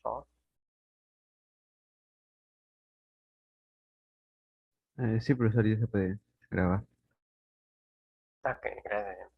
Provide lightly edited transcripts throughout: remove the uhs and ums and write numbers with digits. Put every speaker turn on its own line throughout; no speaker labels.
por favor.
Sí, profesor, ya se puede grabar.
Ok, gracias.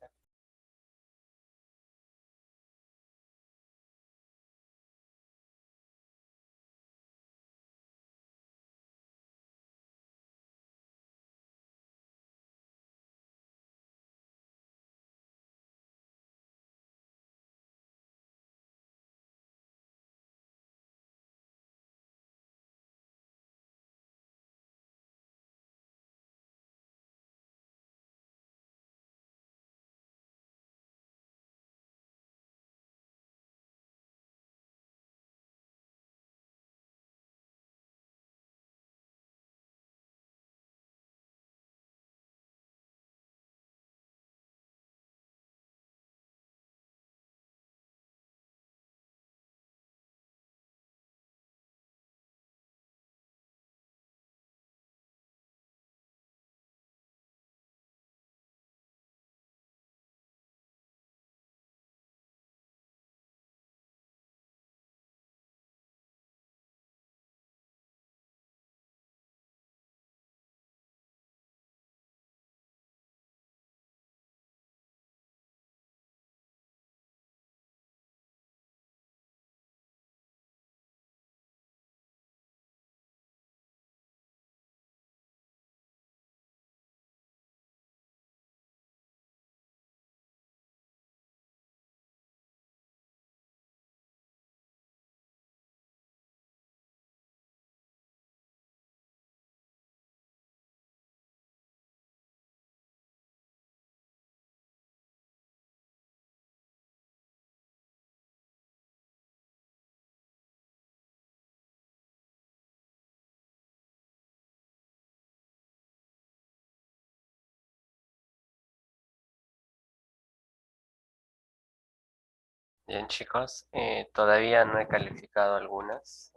Bien, chicos, todavía no he calificado algunas.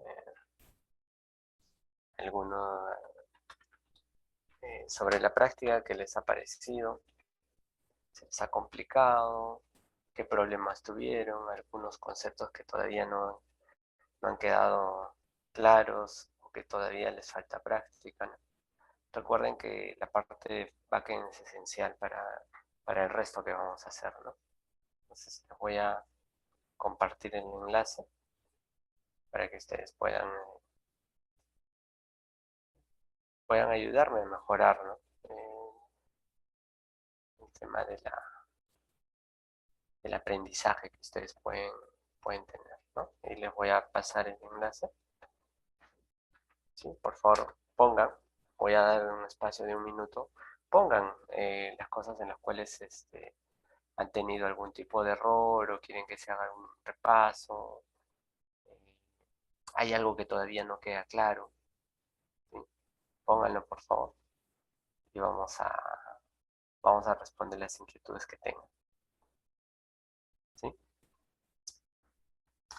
Algunos sobre la práctica que les ha parecido, se les ha complicado, qué problemas tuvieron, algunos conceptos que todavía no han quedado claros o que todavía les falta práctica, ¿no? Recuerden que la parte de backend es esencial para el resto que vamos a hacer, ¿no? Entonces les voy a compartir el enlace para que ustedes puedan ayudarme a mejorar, ¿no? El tema del aprendizaje que ustedes pueden tener, ¿no? Y les voy a pasar el enlace. Sí, por favor, pongan, voy a dar un espacio de un minuto, pongan las cosas en las cuales han tenido algún tipo de error o quieren que se haga un repaso, eh, hay algo que todavía no queda claro, ¿sí? Pónganlo por favor y vamos a responder las inquietudes que tengan, ¿sí?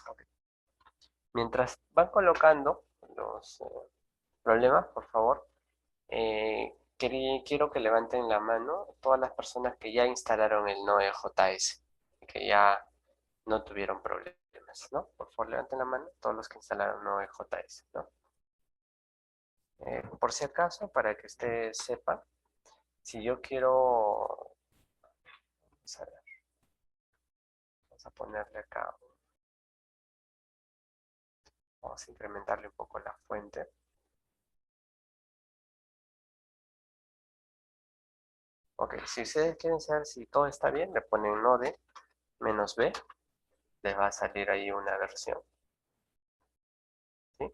Ok. Mientras van colocando los problemas, por favor, quiero que levanten la mano todas las personas que ya instalaron el Node.js, que ya no tuvieron problemas, ¿no? Por favor, levanten la mano todos los que instalaron Node.js, ¿no? Por si acaso, para que usted sepa, si yo quiero, vamos a ver, vamos a ponerle acá, vamos a incrementarle un poco la fuente. Ok, si ustedes quieren saber si todo está bien, le ponen node -b, les va a salir ahí una versión, ¿sí?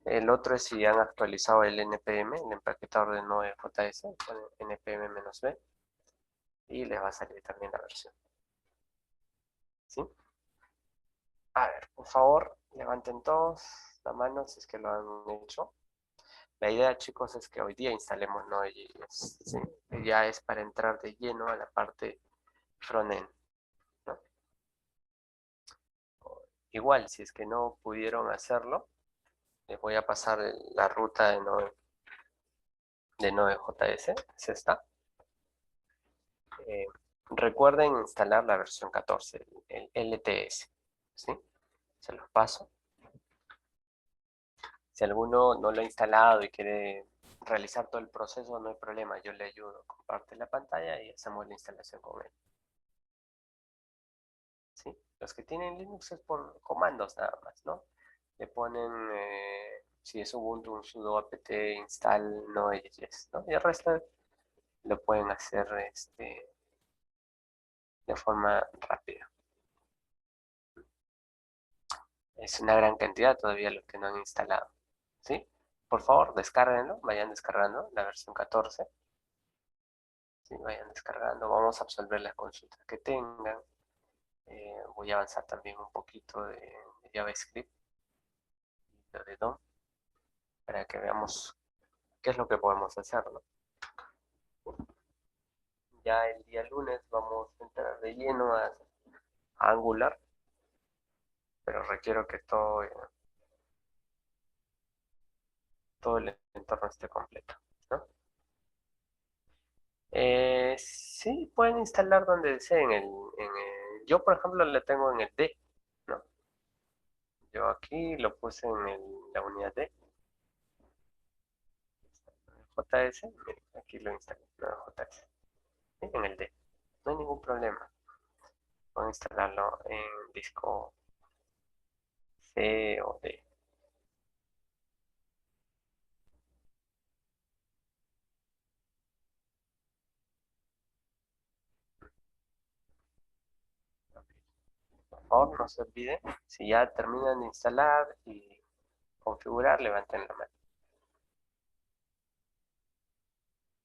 El otro es si han actualizado el npm, el empaquetador de Node.js, ponen npm-b y les va a salir también la versión, ¿sí? A ver, por favor, levanten todos la mano si es que lo han hecho. La idea, chicos, es que hoy día instalemos Node.js, ¿sí? Ya es para entrar de lleno a la parte frontend, ¿no? Igual, si es que no pudieron hacerlo, les voy a pasar la ruta de Node.js, es esta. Eh, Recuerden instalar la versión 14, el LTS, ¿sí? Se los paso. Si alguno no lo ha instalado y quiere realizar todo el proceso, no hay problema, yo le ayudo. Comparte la pantalla y hacemos la instalación con él. ¿Sí? Los que tienen Linux es por comandos nada más, ¿no? Le ponen, si es Ubuntu, un sudo apt install Node.js, ¿no? Y el resto lo pueden hacer de forma rápida. Es una gran cantidad todavía los que no han instalado, ¿sí? Por favor, descárguenlo, vayan descargando la versión 14. ¿Sí? Vayan descargando, vamos a absolver las consultas que tengan. Voy a avanzar también un poquito de JavaScript y de DOM para que veamos qué es lo que podemos hacer, ¿no? Ya el día lunes vamos a entrar de lleno a Angular, pero requiero que todo el entorno esté completo, ¿no? Sí, pueden instalar donde deseen. Yo, por ejemplo, le tengo en el D, ¿no? Yo aquí lo puse en la unidad D, JS, miren, aquí lo instalé, no, JS, ¿sí? En el D. No hay ningún problema. Pueden instalarlo en disco C o D. Por favor, no se olviden. Si ya terminan de instalar y configurar, levanten la mano.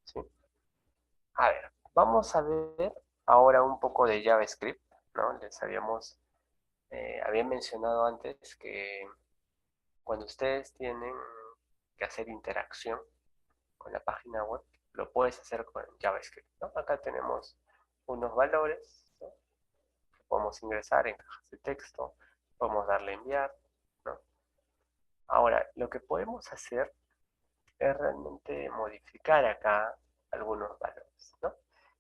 ¿Sí? A ver, vamos a ver ahora un poco de JavaScript, ¿no? Había mencionado antes que cuando ustedes tienen que hacer interacción con la página web, lo puedes hacer con JavaScript, ¿no? Acá tenemos unos valores, ¿no? Podemos ingresar en cajas de texto, podemos darle a enviar, ¿no? Ahora, lo que podemos hacer es realmente modificar acá algunos valores, ¿no?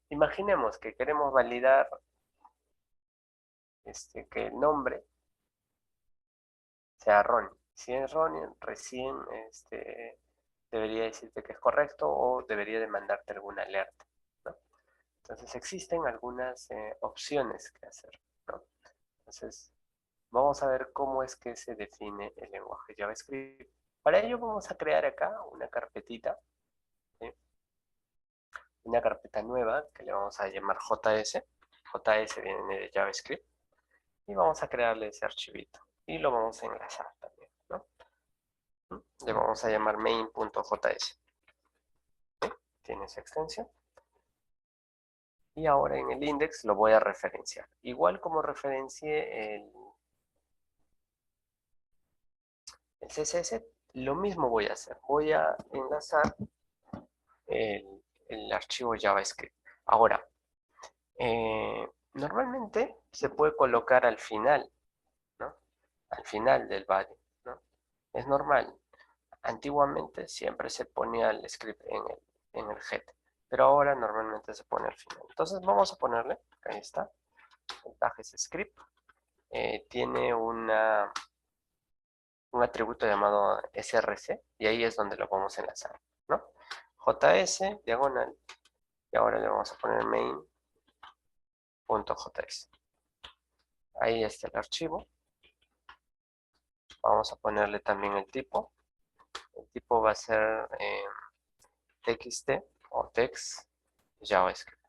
Imaginemos que queremos validar que el nombre sea Ronnie. Si es Ronnie, recién debería decirte que es correcto o debería de mandarte alguna alerta, ¿no? Entonces existen algunas opciones que hacer, ¿no? Entonces vamos a ver cómo es que se define el lenguaje JavaScript. Para ello vamos a crear acá una carpetita, ¿sí? Una carpeta nueva que le vamos a llamar JS. JS viene de JavaScript. Y vamos a crearle ese archivito. Y lo vamos a enlazar también, ¿no? Le vamos a llamar main.js. ¿Sí? Tiene esa extensión. Y ahora en el index lo voy a referenciar. Igual como referencié el CSS, lo mismo voy a hacer. Voy a enlazar el archivo JavaScript. Ahora, normalmente se puede colocar al final, ¿no? Al final del body, ¿no? Es normal. Antiguamente siempre se ponía el script en el head, pero ahora normalmente se pone al final. Entonces vamos a ponerle, ahí está, el tags script. Tiene un atributo llamado src y ahí es donde lo vamos a enlazar, ¿no? JS, diagonal, y ahora le vamos a poner main.js. Ahí está el archivo. Vamos a ponerle también el tipo. El tipo va a ser txt o text JavaScript.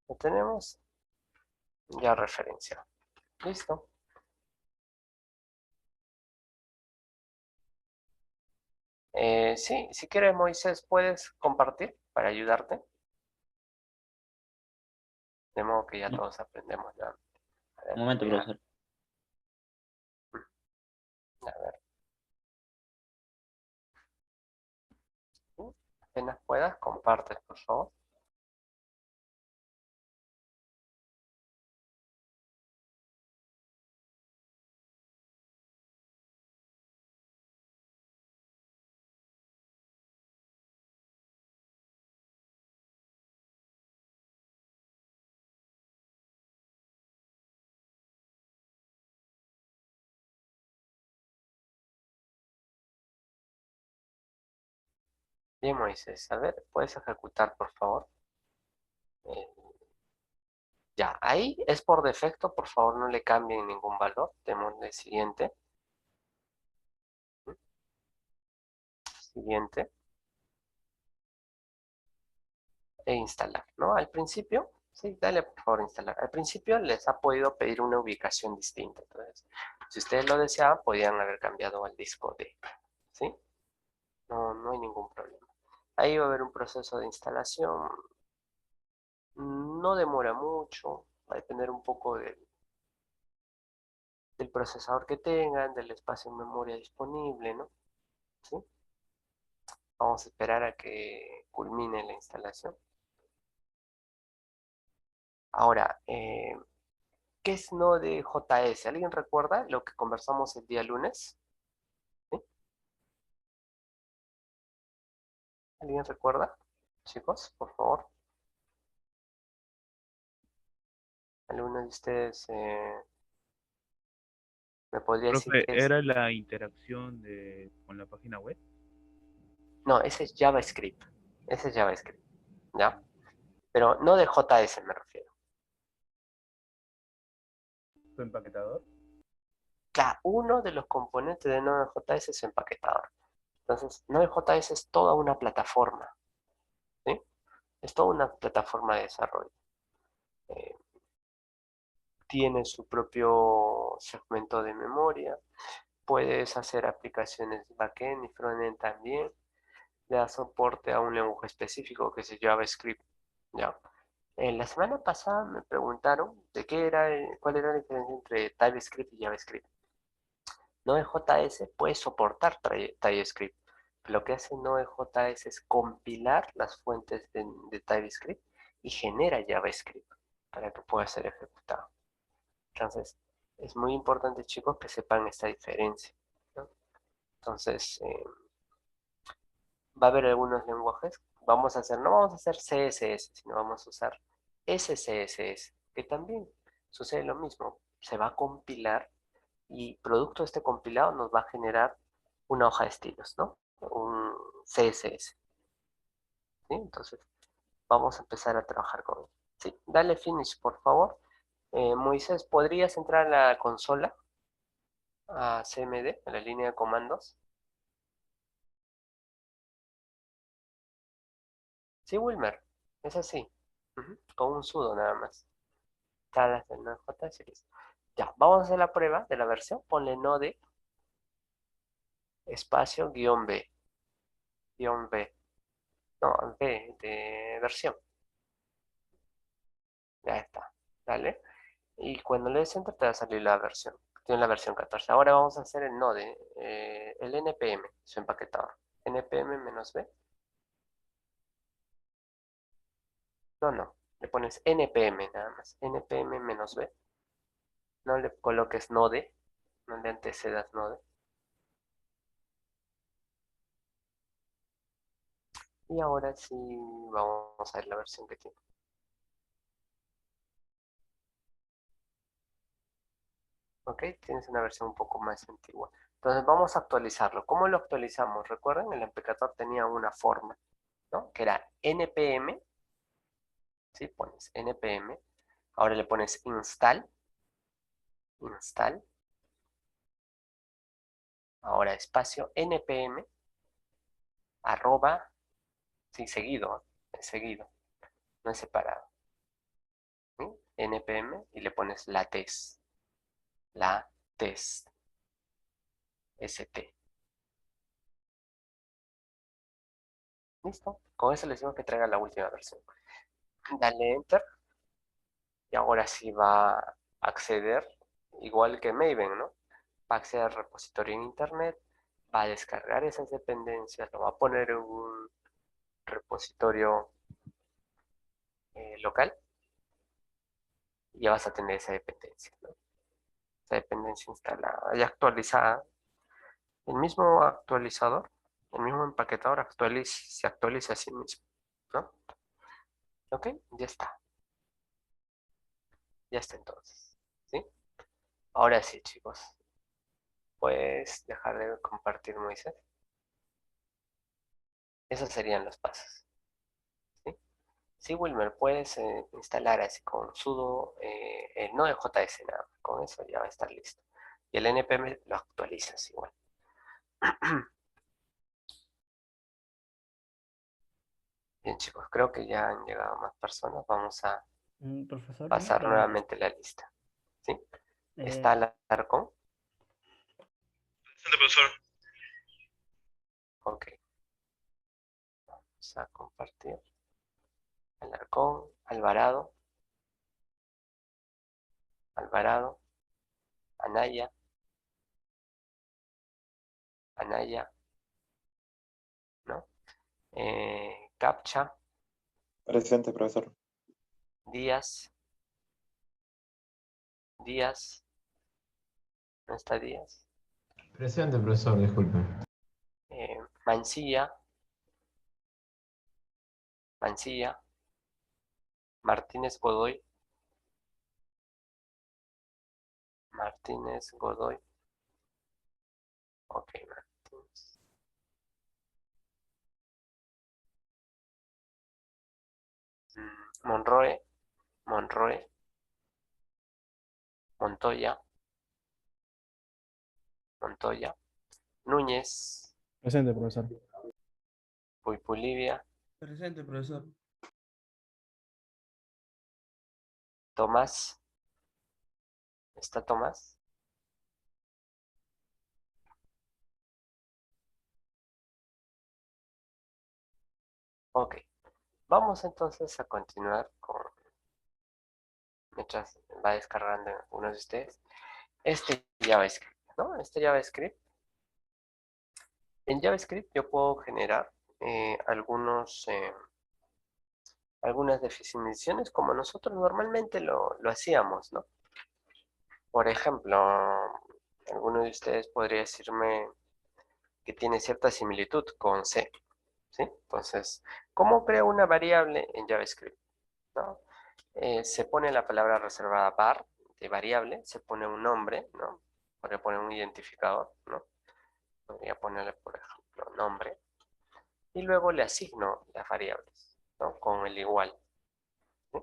Lo tenemos ya referenciado. Listo. Sí, si quieres, Moisés, puedes compartir para ayudarte. De modo que ya
No,
todos aprendemos ya. A ver,
un momento,
voy a,
profesor.
a ver. Apenas puedas, compartes, por favor. Bien, Moisés, a ver, ¿puedes ejecutar, por favor? Eh, ya, ahí es por defecto, por favor no le cambien ningún valor. Démosle siguiente, siguiente, e instalar, ¿no? Al principio, sí, dale por favor instalar. Al principio les ha podido pedir una ubicación distinta, entonces, si ustedes lo deseaban, podían haber cambiado al disco D, ¿sí? No, no hay ningún problema. Ahí va a haber un proceso de instalación, no demora mucho, va a depender un poco del procesador que tengan, del espacio en memoria disponible, ¿no? ¿Sí? Vamos a esperar a que culmine la instalación. Ahora, ¿qué es Node.js? ¿Alguien recuerda lo que conversamos el día lunes? ¿Sí? ¿Alguien recuerda? Chicos, por favor. ¿Alguno de ustedes me podría decir
Profe,
qué es?
¿era la interacción con la página web?
No, ese es JavaScript. Ese es JavaScript, ¿ya? Pero no de JS me refiero.
¿Su empaquetador?
Cada uno de los componentes de Node.js es su empaquetador. Entonces, Node.js es toda una plataforma, ¿sí? Es toda una plataforma de desarrollo. Eh, Tiene su propio segmento de memoria. Puedes hacer aplicaciones backend y frontend también. Le da soporte a un lenguaje específico que es JavaScript. ¿Ya? La semana pasada me preguntaron de qué era, cuál era la diferencia entre TypeScript y JavaScript. Node.js puede soportar TypeScript. Lo que hace Node.js es compilar las fuentes de TypeScript y genera JavaScript para que pueda ser ejecutado. Entonces, es muy importante, chicos, que sepan esta diferencia, ¿no? Entonces, va a haber algunos lenguajes. No vamos a hacer CSS, sino vamos a usar SCSS, que también sucede lo mismo. Se va a compilar y producto de este compilado nos va a generar una hoja de estilos, ¿no? Un CSS, ¿sí? Entonces, vamos a empezar a trabajar con él. Sí, dale finish, por favor. Moisés, ¿podrías entrar a la consola, a CMD, a la línea de comandos? Sí, Wilmer, es así. Ujú, con un sudo nada más. Instalas el Node.js y listo. Ya, vamos a hacer la prueba de la versión. Ponle node espacio guión B. No, B de versión. Ya está. Dale. Y cuando le des enter te va a salir la versión. Tiene la versión 14. Ahora vamos a hacer el node, el npm, su empaquetador. Npm-b. No, no. Le pones npm nada más. Npm-b. No le coloques node. No le antecedas node. Y ahora sí vamos a ver la versión que tiene. ¿Ok? Tienes una versión un poco más antigua. Entonces vamos a actualizarlo. ¿Cómo lo actualizamos? Recuerden, el empaquetador tenía una forma, ¿no? Que era npm, ¿sí? Pones npm. Ahora le pones install. Ahora espacio npm, arroba, sí, seguido, es seguido, no es separado. ¿Sí? Npm y le pones la test, st. ¿Listo? Con eso le decimos que traiga la última versión. Dale enter y ahora sí va a acceder, igual que Maven, ¿no? Va a acceder al repositorio en internet, va a descargar esas dependencias, lo va a poner en un repositorio local y ya vas a tener esa dependencia, ¿no? Esa dependencia instalada y actualizada. El mismo actualizador, el mismo empaquetador se actualiza a sí mismo, ¿no? Ok, ya está entonces, ¿sí? Ahora sí, chicos, puedes dejar de compartir, Moisés. Esos serían los pasos. ¿Sí? Sí, Wilmer, puedes instalar así con sudo el Node.js nada más. Con eso ya va a estar listo. Y el npm lo actualizas igual. Bien, chicos, creo que ya han llegado más personas. Vamos a
Profesor, una
pasar
pregunta.
nuevamente la lista. ¿Sí?
Eh,
Está Alarcón.
Presente, profesor.
Ok. Vamos a compartir. Alarcón, Alvarado, Alvarado, Anaya, Anaya, ¿no? Captcha,
Presente, profesor.
Díaz, Díaz, ¿no está Díaz?
Presente, profesor, disculpe.
Mancilla, Mancilla, Martínez Godoy, Martínez Godoy. Ok, Martínez. Monroe, Monroe, Montoya, Montoya, Núñez,
Presente, profesor.
Puypulivia,
Presente, profesor.
Tomás, ¿está Tomás? Ok, vamos entonces a continuar con, mientras va descargando uno de ustedes, este JavaScript, ¿no? Este JavaScript. En JavaScript yo puedo generar algunas definiciones como nosotros normalmente lo hacíamos, ¿no? Por ejemplo, alguno de ustedes podría decirme que tiene cierta similitud con C, ¿sí? Entonces, ¿cómo creo una variable en JavaScript? ¿No? Se pone la palabra reservada var de variable, se pone un nombre, ¿no? Podría poner un identificador, ¿no? Podría ponerle, por ejemplo, nombre. Y luego le asigno las variables, ¿no? Con el igual. ¿Sí?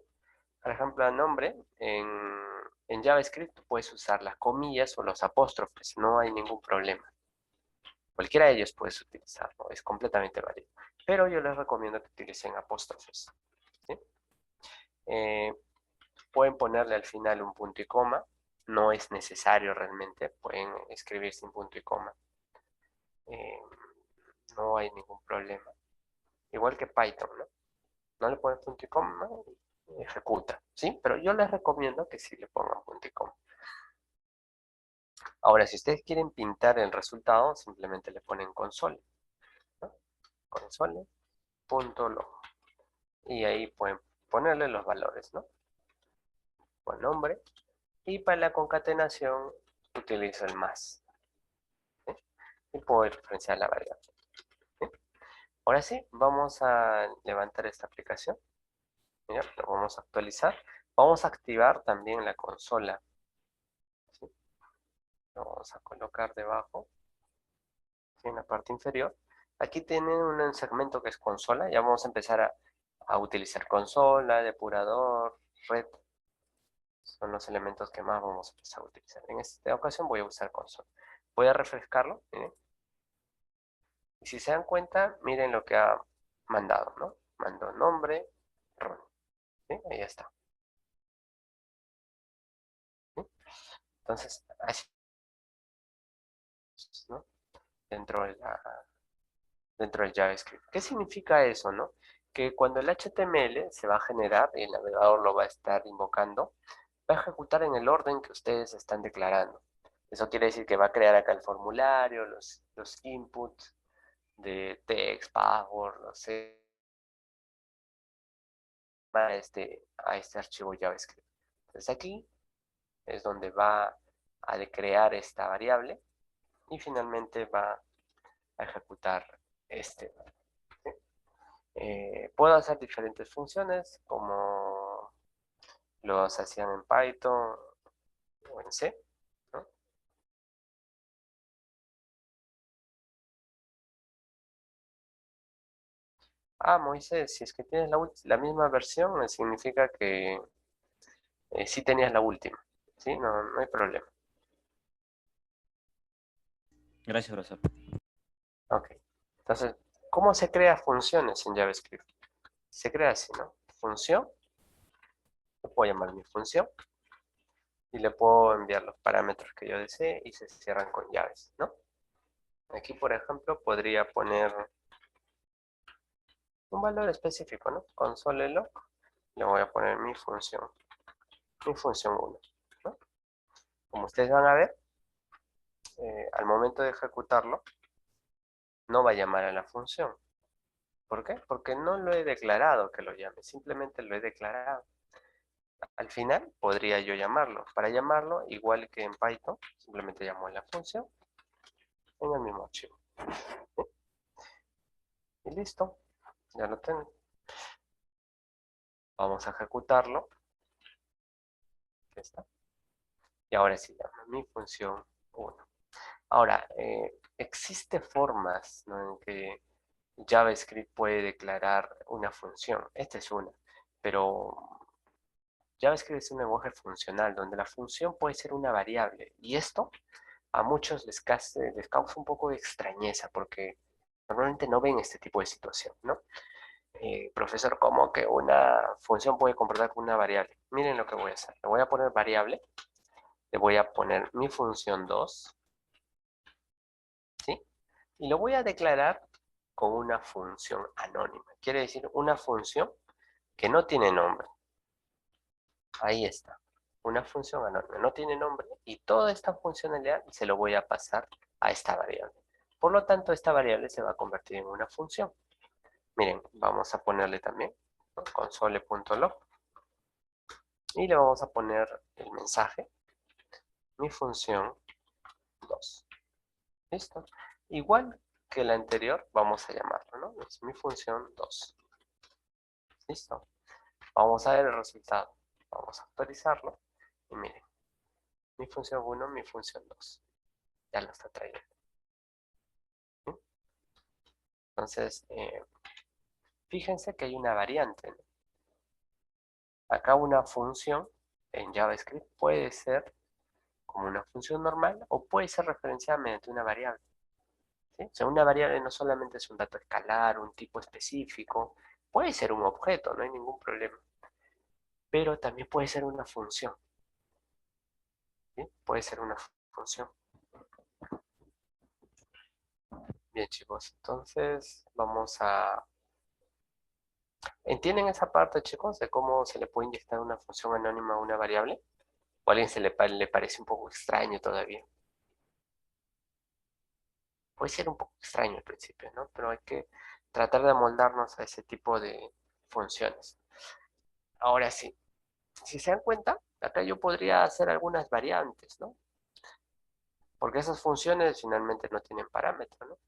Por ejemplo, a nombre, en JavaScript tú puedes usar las comillas o los apóstrofes, no hay ningún problema. Cualquiera de ellos puedes utilizarlo, es completamente válido. Pero yo les recomiendo que utilicen apóstrofes. ¿Sí? Pueden ponerle al final un punto y coma, no es necesario realmente, pueden escribir sin punto y coma. No hay ningún problema. Igual que Python, ¿no? No le ponen punto y coma y ejecuta, ¿sí? Pero yo les recomiendo que sí le pongan punto y coma. Ahora, si ustedes quieren pintar el resultado, simplemente le ponen console, ¿no? Console.log. Y ahí pueden ponerle los valores, ¿no? Con nombre. Y para la concatenación utilizo el más. ¿Sí? Y puedo referenciar la variable. ¿Sí? Ahora sí, vamos a levantar esta aplicación. Mira, lo vamos a actualizar. Vamos a activar también la consola. ¿Sí? Lo vamos a colocar debajo, ¿sí? En la parte inferior. Aquí tienen un segmento que es consola. Ya vamos a empezar a utilizar consola, depurador, red. Son los elementos que más vamos a empezar a utilizar. En esta ocasión voy a usar consola. Voy a refrescarlo. Miren. Y si se dan cuenta, miren lo que ha mandado, ¿no? Mandó nombre, Ron. ¿Sí? Ahí está. ¿Sí? Entonces, así, ¿no? Dentro de dentro del JavaScript. ¿Qué significa eso, no? Que cuando el HTML se va a generar y el navegador lo va a estar invocando, va a ejecutar en el orden que ustedes están declarando. Eso quiere decir que va a crear acá el formulario, los inputs de text, password, no sé, a este archivo JavaScript. Entonces aquí es donde va a crear esta variable y finalmente va a ejecutar este. ¿Sí? Puedo hacer diferentes funciones como los hacían en Python o en C, ¿no? Ah, Moisés, si es que tienes la misma versión, significa que sí tenías la última. ¿Sí? No, no hay problema.
Gracias, profesor.
Ok. Entonces, ¿cómo se crea funciones en JavaScript? Se crea así, ¿no? Función. Le puedo llamar mi función. Y le puedo enviar los parámetros que yo desee y se cierran con llaves, ¿no? Aquí, por ejemplo, podría poner un valor específico, ¿no? Console.log. Le voy a poner mi función 1, ¿no? Como ustedes van a ver, al momento de ejecutarlo, no va a llamar a la función. ¿Por qué? Porque no lo he declarado que lo llame, simplemente lo he declarado. Al final podría yo llamarlo. Para llamarlo, igual que en Python, simplemente llamo a la función en el mismo archivo. ¿Sí? Y listo, ya lo tengo. Vamos a ejecutarlo. Aquí está. Y ahora sí llama mi función 1. Ahora, existe formas, ¿no?, en que JavaScript puede declarar una función. Esta es una. Pero JavaScript es un lenguaje funcional donde la función puede ser una variable. Y esto a muchos les causa un poco de extrañeza porque normalmente no ven este tipo de situación, ¿no? Profesor, ¿cómo que una función puede comportar con una variable? Miren lo que voy a hacer. Le voy a poner variable. Le voy a poner mi función 2. ¿Sí? Y lo voy a declarar con una función anónima. Quiere decir una función que no tiene nombre. Ahí está. Una función anónima. No tiene nombre y toda esta funcionalidad se lo voy a pasar a esta variable. Por lo tanto, esta variable se va a convertir en una función. Miren, vamos a ponerle también, ¿no?, console.log. Y le vamos a poner el mensaje. Mi función 2. ¿Listo? Igual que la anterior, vamos a llamarlo, ¿no? Es mi función 2. ¿Listo? Vamos a ver el resultado. Vamos a actualizarlo. Y miren, mi función 1, mi función 2. Ya lo está trayendo. ¿Sí? Entonces, fíjense que hay una variante, ¿no? Acá una función en JavaScript puede ser como una función normal o puede ser referenciada mediante una variable. ¿Sí? O sea, una variable no solamente es un dato escalar, un tipo específico, puede ser un objeto, no hay ningún problema. Pero también puede ser una función. ¿Sí? Puede ser una función. Bien, chicos, entonces vamos a... ¿Entienden esa parte, chicos, de cómo se le puede inyectar una función anónima a una variable? ¿O a alguien le parece un poco extraño todavía? Puede ser un poco extraño al principio, ¿no? Pero hay que tratar de amoldarnos a ese tipo de funciones. Ahora sí, si se dan cuenta, acá yo podría hacer algunas variantes, ¿no? Porque esas funciones finalmente no tienen parámetros, ¿no?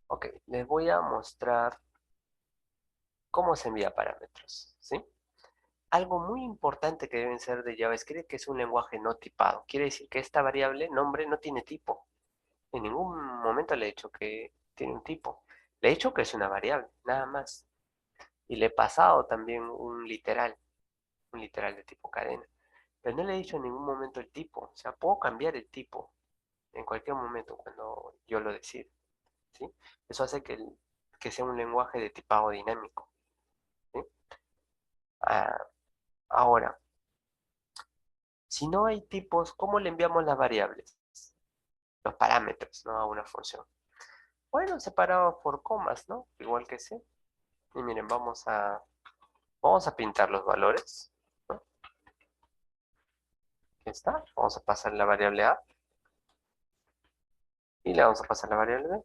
Ok, les voy a mostrar cómo se envía parámetros, ¿sí? Algo muy importante que deben ser de JavaScript, que es un lenguaje no tipado. Quiere decir que esta variable, nombre, no tiene tipo. En ningún momento le he dicho que tiene un tipo. Le he dicho que es una variable, nada más. Y le he pasado también un literal de tipo cadena. Pero no le he dicho en ningún momento el tipo. O sea, puedo cambiar el tipo en cualquier momento cuando yo lo decida, ¿sí? Eso hace que sea un lenguaje de tipado dinámico, ¿sí? Ah, ahora, si no hay tipos, ¿cómo le enviamos las variables? Los parámetros, ¿no?, a una función. Bueno, separados por comas, ¿no? Igual que C. Y miren, vamos a pintar los valores, ¿no? Aquí está. Vamos a pasar la variable A. Y le vamos a pasar la variable B.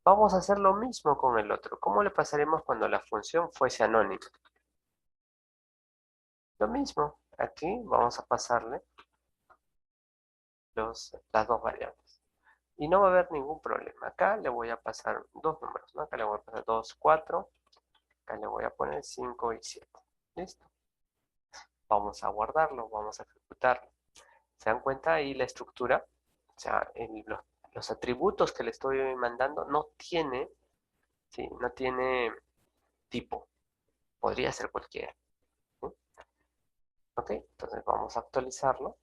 Vamos a hacer lo mismo con el otro. ¿Cómo le pasaremos cuando la función fuese anónima? Lo mismo. Aquí vamos a pasarle las dos variables. Y no va a haber ningún problema. Acá le voy a pasar dos números, ¿no? Acá le voy a pasar 2, 4. Acá le voy a poner 5 y 7. Listo. Vamos a guardarlo, vamos a ejecutarlo. ¿Se dan cuenta ahí la estructura? O sea, los atributos que le estoy mandando no tiene ¿sí? No tiene tipo. Podría ser cualquiera. ¿Sí? Ok, entonces vamos a actualizarlo.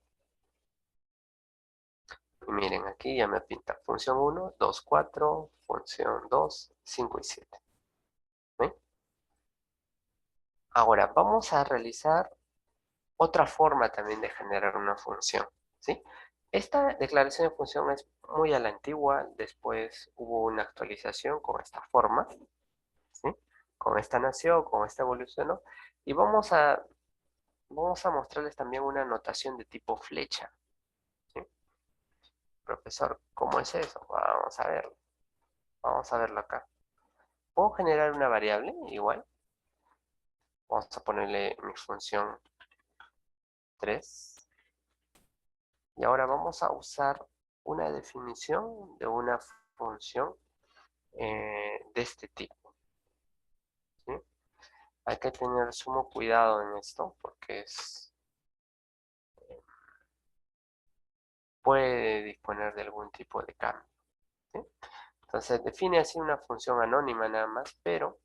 Y miren, aquí ya me pinta función 1, 2, 4, función 2, 5 y 7. ¿Sí? Ahora, vamos a realizar otra forma también de generar una función, ¿sí? Esta declaración de función es muy a la antigua, después hubo una actualización con esta forma, ¿sí? Con esta nació, con esta evolucionó, y vamos a mostrarles también una notación de tipo flecha, ¿sí? Profesor, ¿cómo es eso? Vamos a verlo acá. ¿Puedo generar una variable igual? Vamos a ponerle mi función 3. Y ahora vamos a usar una definición de una función de este tipo, ¿sí? Hay que tener sumo cuidado en esto porque puede disponer de algún tipo de cambio, ¿sí? Entonces define así una función anónima nada más, pero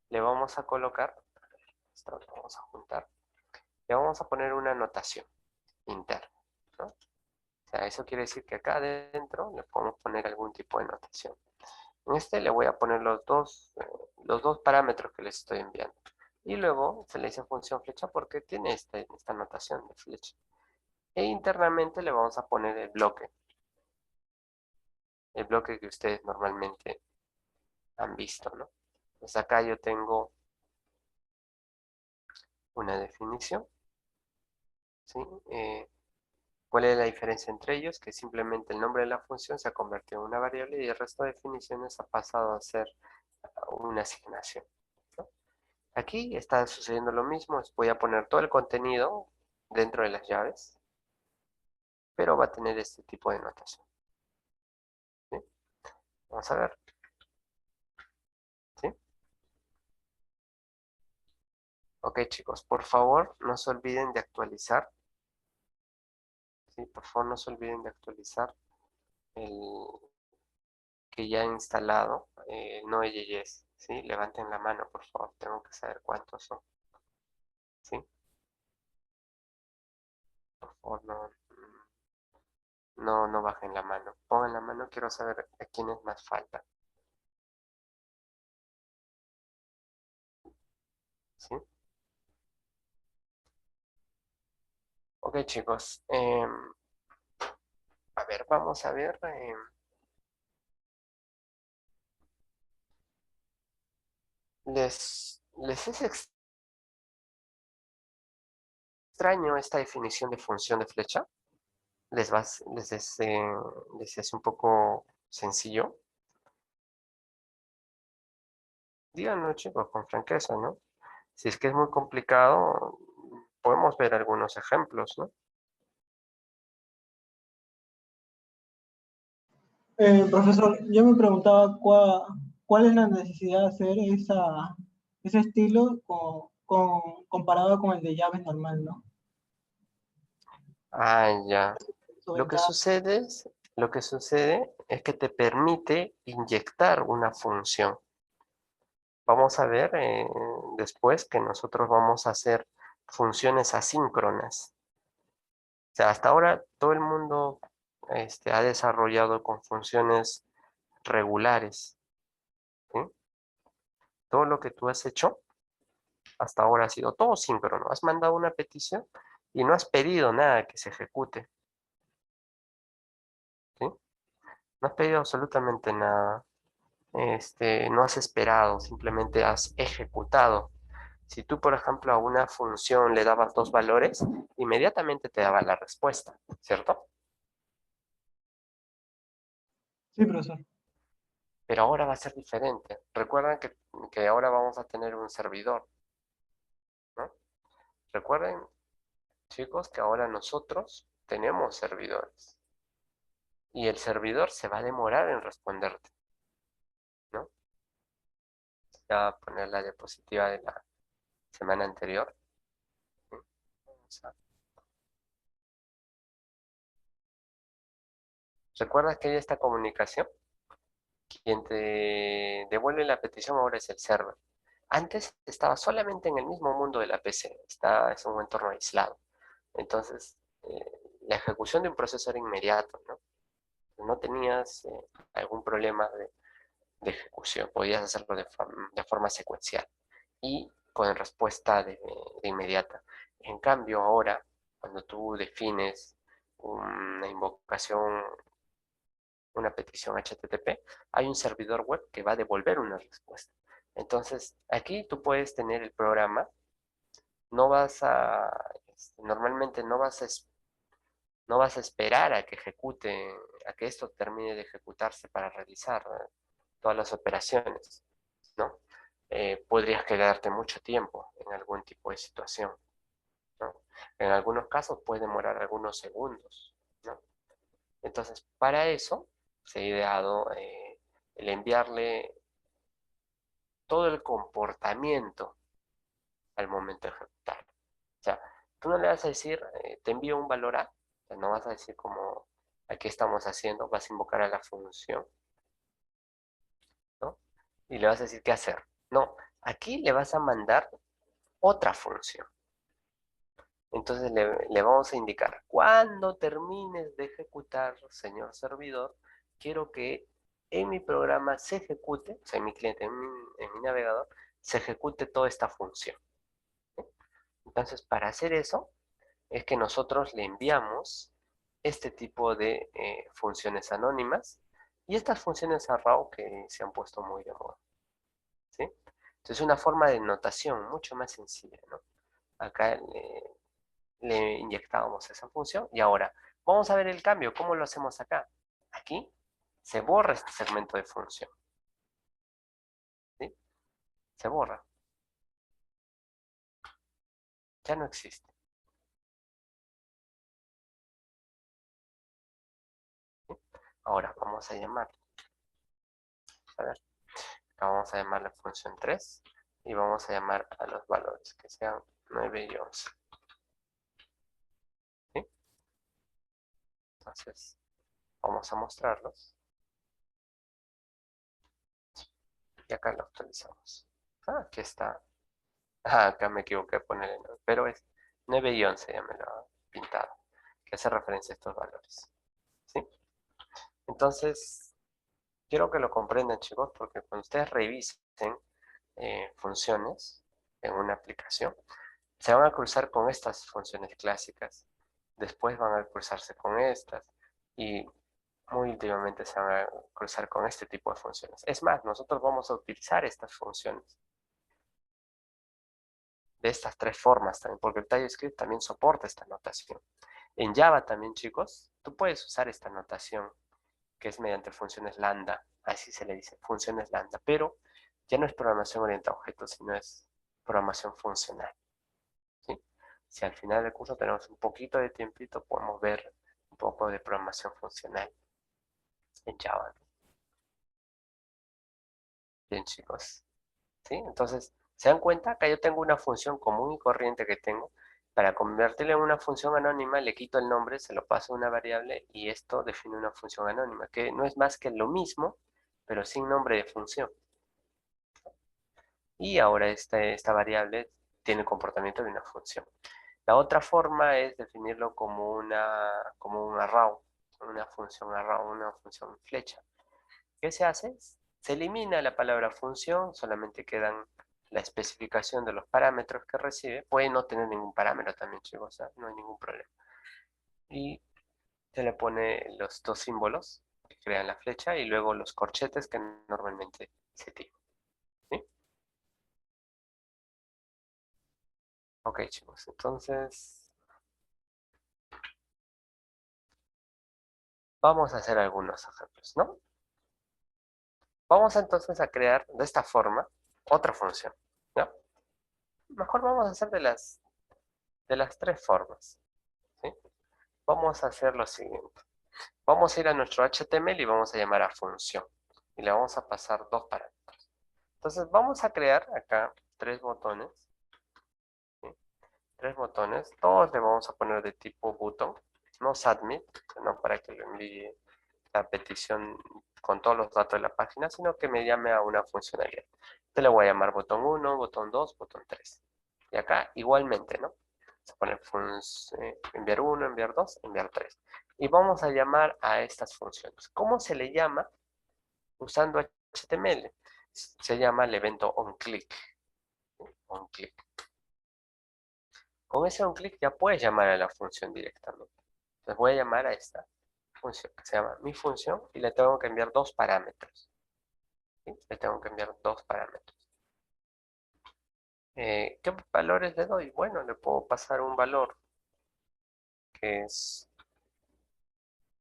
le vamos a colocar, esto lo vamos a juntar, le vamos a poner una notación interna, ¿no? O sea, eso quiere decir que acá adentro le podemos poner algún tipo de notación. En este le voy a poner los dos parámetros que les estoy enviando. Y luego se le dice función flecha porque tiene esta notación de flecha. E internamente le vamos a poner el bloque que ustedes normalmente han visto, ¿no? Pues acá yo tengo una definición, ¿sí? ¿Cuál es la diferencia entre ellos? Que simplemente el nombre de la función se ha convertido en una variable y el resto de definiciones ha pasado a ser una asignación, ¿no? Aquí está sucediendo lo mismo. Voy a poner todo el contenido dentro de las llaves, pero va a tener este tipo de notación, ¿sí? Vamos a ver, ¿sí? Ok, chicos, por favor, no se olviden de actualizar, ¿sí? Por favor, no se olviden de actualizar el que ya he instalado, Node.js, ¿sí? Levanten la mano, por favor, tengo que saber cuántos son, ¿sí? Por favor, no bajen la mano. Pongan la mano, quiero saber a quiénes más falta, ¿sí? Ok, chicos, a ver, vamos a ver. ¿Les es extraño esta definición de función de flecha? ¿Les es un poco sencillo? Díganlo, chicos, con franqueza, ¿no? Si es que es muy complicado, podemos ver algunos ejemplos, ¿no?
Profesor, yo me preguntaba cuál es la necesidad de hacer ese estilo comparado con el de llaves normal, ¿no?
Ah, ya.
Su
Lo que
ventaja.
sucede es, lo que sucede es que te permite inyectar una función. Vamos a ver después que nosotros vamos a hacer funciones asíncronas. O sea, hasta ahora todo el mundo ha desarrollado con funciones regulares, ¿sí? Todo lo que tú has hecho hasta ahora ha sido todo síncrono. Has mandado una petición y no has pedido nada que se ejecute, ¿sí? No has pedido absolutamente nada. No has esperado, simplemente has ejecutado. Si tú, por ejemplo, a una función le dabas dos valores, inmediatamente te daba la respuesta, ¿cierto?
Sí, profesor.
Pero ahora va a ser diferente. Recuerden que ahora vamos a tener un servidor, ¿no? Recuerden, chicos, que ahora nosotros tenemos servidores y el servidor se va a demorar en responderte, ¿no? Voy a poner la diapositiva de la semana anterior. ¿Sí? ¿Recuerdas que hay esta comunicación? quien te devuelve la petición ahora es el server. Antes estaba solamente en el mismo mundo de la PC, es un entorno aislado. Entonces, la ejecución de un proceso era inmediato, ¿no? No tenías algún problema de ejecución, podías hacerlo de forma secuencial y con respuesta de inmediata. En cambio, ahora, cuando tú defines una invocación, una petición HTTP, hay un servidor web que va a devolver una respuesta. Entonces, aquí tú puedes tener el programa, no vas a, normalmente no vas a esperar a que ejecute, a que esto termine de ejecutarse para realizar todas las operaciones, ¿no? Podrías quedarte mucho tiempo en algún tipo de situación, ¿no? En algunos casos puede demorar algunos segundos, ¿no? Entonces, para eso se ha ideado el enviarle todo el comportamiento al momento de ejecutar. O sea, tú no le vas a decir, te envío un valor A, o sea, no vas a decir como, aquí estamos haciendo, vas a invocar a la función, ¿no? Y le vas a decir qué hacer. No, aquí le vas a mandar otra función. Entonces le vamos a indicar, cuando termines de ejecutar, señor servidor, quiero que en mi programa se ejecute, o sea, en mi cliente, en mi navegador, se ejecute toda esta función. Entonces, para hacer eso, es que nosotros le enviamos este tipo de funciones anónimas y estas funciones arrow que se han puesto muy de moda, ¿sí? Entonces, es una forma de notación mucho más sencilla, ¿no? Acá le inyectábamos esa función y ahora vamos a ver el cambio. ¿Cómo lo hacemos acá? Aquí se borra este segmento de función, ¿sí? Se borra. Ya no existe. ¿Sí? Ahora vamos a llamar. A ver, acá vamos a llamar la función 3 y vamos a llamar a los valores que sean 9 y 11. ¿Sí? Entonces, vamos a mostrarlos y acá lo actualizamos. Ah, aquí está. Ah, acá me equivoqué de ponerle 9, pero es 9 y 11, ya me lo ha pintado, que hace referencia a estos valores. ¿Sí? Entonces, quiero que lo comprendan, chicos, porque cuando ustedes revisen funciones en una aplicación, se van a cruzar con estas funciones clásicas, después van a cruzarse con estas y muy últimamente se van a cruzar con este tipo de funciones. Es más, nosotros vamos a utilizar estas funciones de estas tres formas también, porque el TypeScript también soporta esta notación. En Java también, chicos, tú puedes usar esta notación que es mediante funciones lambda, así se le dice, funciones lambda, pero ya no es programación orientada a objetos, sino es programación funcional, ¿sí? Si al final del curso tenemos un poquito de tiempito, podemos ver un poco de programación funcional en Java, ¿no? Bien, chicos, ¿sí? Entonces, ¿se dan cuenta? Acá yo tengo una función común y corriente que tengo. Para convertirla en una función anónima, le quito el nombre, se lo paso a una variable y esto define una función anónima, que no es más que lo mismo, pero sin nombre de función. Y ahora esta variable tiene el comportamiento de una función. La otra forma es definirlo como como un arrow, una función arrow, una función flecha. ¿Qué se hace? Se elimina la palabra función, solamente quedan la especificación de los parámetros que recibe. Puede no tener ningún parámetro también, chicos, ¿eh? No hay ningún problema. Y se le pone los dos símbolos que crean la flecha y luego los corchetes que normalmente se tienen, ¿sí? Ok, chicos, entonces vamos a hacer algunos ejemplos, ¿no? Vamos entonces a crear de esta forma otra función, ¿no? Mejor vamos a hacer de las tres formas, ¿sí? Vamos a hacer lo siguiente. Vamos a ir a nuestro HTML y vamos a llamar a función. Y le vamos a pasar dos parámetros. Entonces vamos a crear acá tres botones, ¿sí? Tres botones. Todos le vamos a poner de tipo button, no submit, sino para que le envíe la petición con todos los datos de la página, sino que me llame a una funcionalidad. Te le voy a llamar botón 1, botón 2, botón 3. Y acá igualmente, ¿no? Se pone enviar 1, enviar 2, enviar 3. Y vamos a llamar a estas funciones. ¿Cómo se le llama? Usando HTML. Se llama el evento onClick. OnClick. Con ese onClick ya puedes llamar a la función directamente. Entonces voy a llamar a esta función que se llama mi función y le tengo que enviar dos parámetros. ¿Sí? Le tengo que enviar dos parámetros. ¿Qué valores le doy? Bueno, le puedo pasar un valor que es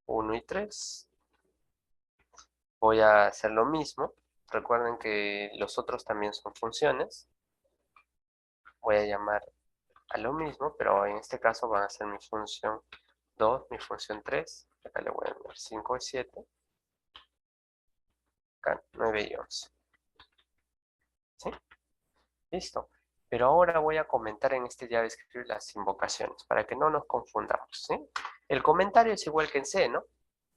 1 y 3. Voy a hacer lo mismo. Recuerden que los otros también son funciones. Voy a llamar a lo mismo, pero en este caso van a ser mi función 2, mi función 3. Acá le voy a enviar 5 y 7. Acá 9 y 11. ¿Sí? Listo. Pero ahora voy a comentar en este JavaScript las invocaciones, para que no nos confundamos, ¿sí? El comentario es igual que en C, ¿no?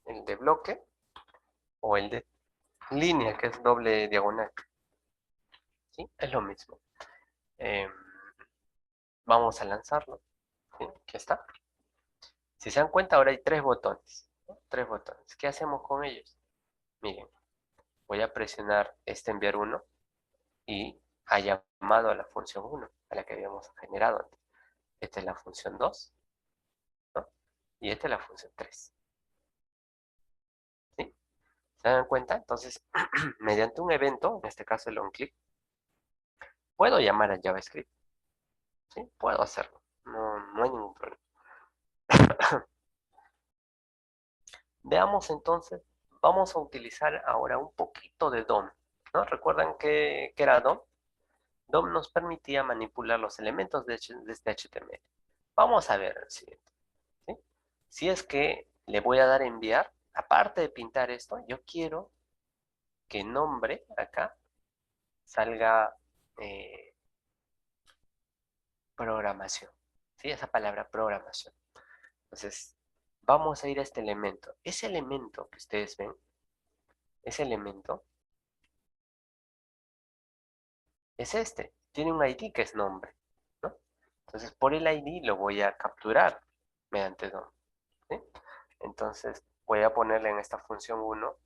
El de bloque o el de línea, que es doble diagonal. ¿Sí? Es lo mismo. Vamos a lanzarlo. ¿Sí? Aquí está. Si se dan cuenta, ahora hay tres botones, ¿no? Tres botones. ¿Qué hacemos con ellos? Miren, voy a presionar este enviar 1 y ha llamado a la función 1, a la que habíamos generado antes. Esta es la función 2, ¿no? Y esta es la función 3. ¿Sí? ¿Se dan cuenta? Entonces, mediante un evento, en este caso el onClick, puedo llamar al JavaScript. ¿Sí? Puedo hacerlo. No hay ningún problema. Veamos entonces, vamos a utilizar ahora un poquito de DOM, ¿no? ¿Recuerdan qué era DOM? DOM nos permitía manipular los elementos de este HTML. Vamos a ver el siguiente. ¿Sí? Si es que le voy a dar a enviar, aparte de pintar esto, yo quiero que nombre acá salga programación. ¿Sí? Esa palabra programación. Entonces, vamos a ir a este elemento. Ese elemento que ustedes ven, ese elemento es este. Tiene un ID que es nombre, ¿no? Entonces, por el ID lo voy a capturar mediante DOM. ¿Sí? Entonces, voy a ponerle en esta función 1.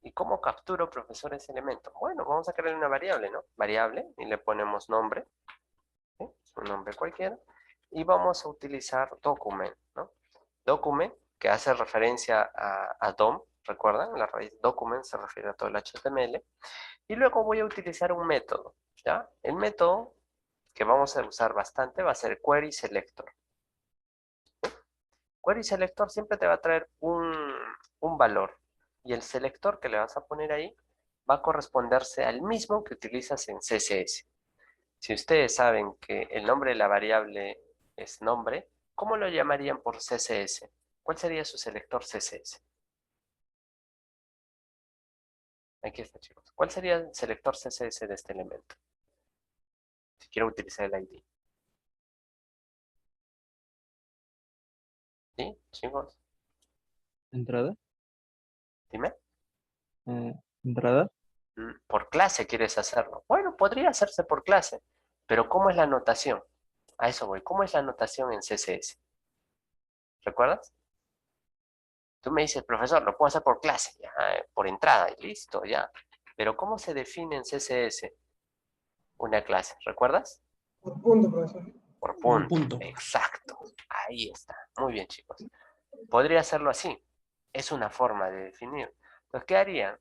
¿Y cómo capturo, profesor, ese elemento? Bueno, vamos a crear una variable, ¿no? Variable, y le ponemos nombre, ¿sí? Un nombre cualquiera. Y vamos a utilizar document, ¿no? Document, que hace referencia a DOM, ¿recuerdan? La raíz document se refiere a todo el HTML. Y luego voy a utilizar un método, ¿ya? El método que vamos a usar bastante va a ser query selector. Query selector siempre te va a traer un valor. Y el selector que le vas a poner ahí va a corresponderse al mismo que utilizas en CSS. Si ustedes saben que el nombre de la variable es nombre, ¿cómo lo llamarían por CSS? ¿Cuál sería su selector CSS? Aquí está, chicos. ¿Cuál sería el selector CSS de este elemento? Si quiero utilizar el ID. ¿Sí, chicos?
¿Entrada?
Dime.
¿Entrada?
Por clase quieres hacerlo. Bueno, podría hacerse por clase, pero ¿cómo es la notación? A eso voy. ¿Cómo es la notación en CSS? ¿Recuerdas? Tú me dices, profesor, lo puedo hacer por clase, ya, por entrada, y listo, ya. Pero ¿cómo se define en CSS una clase? ¿Recuerdas?
Por punto, profesor.
Por
Un
punto.
punto.
Exacto. Ahí está. Muy bien, chicos. Podría hacerlo así. Es una forma de definir. Entonces, ¿qué haría?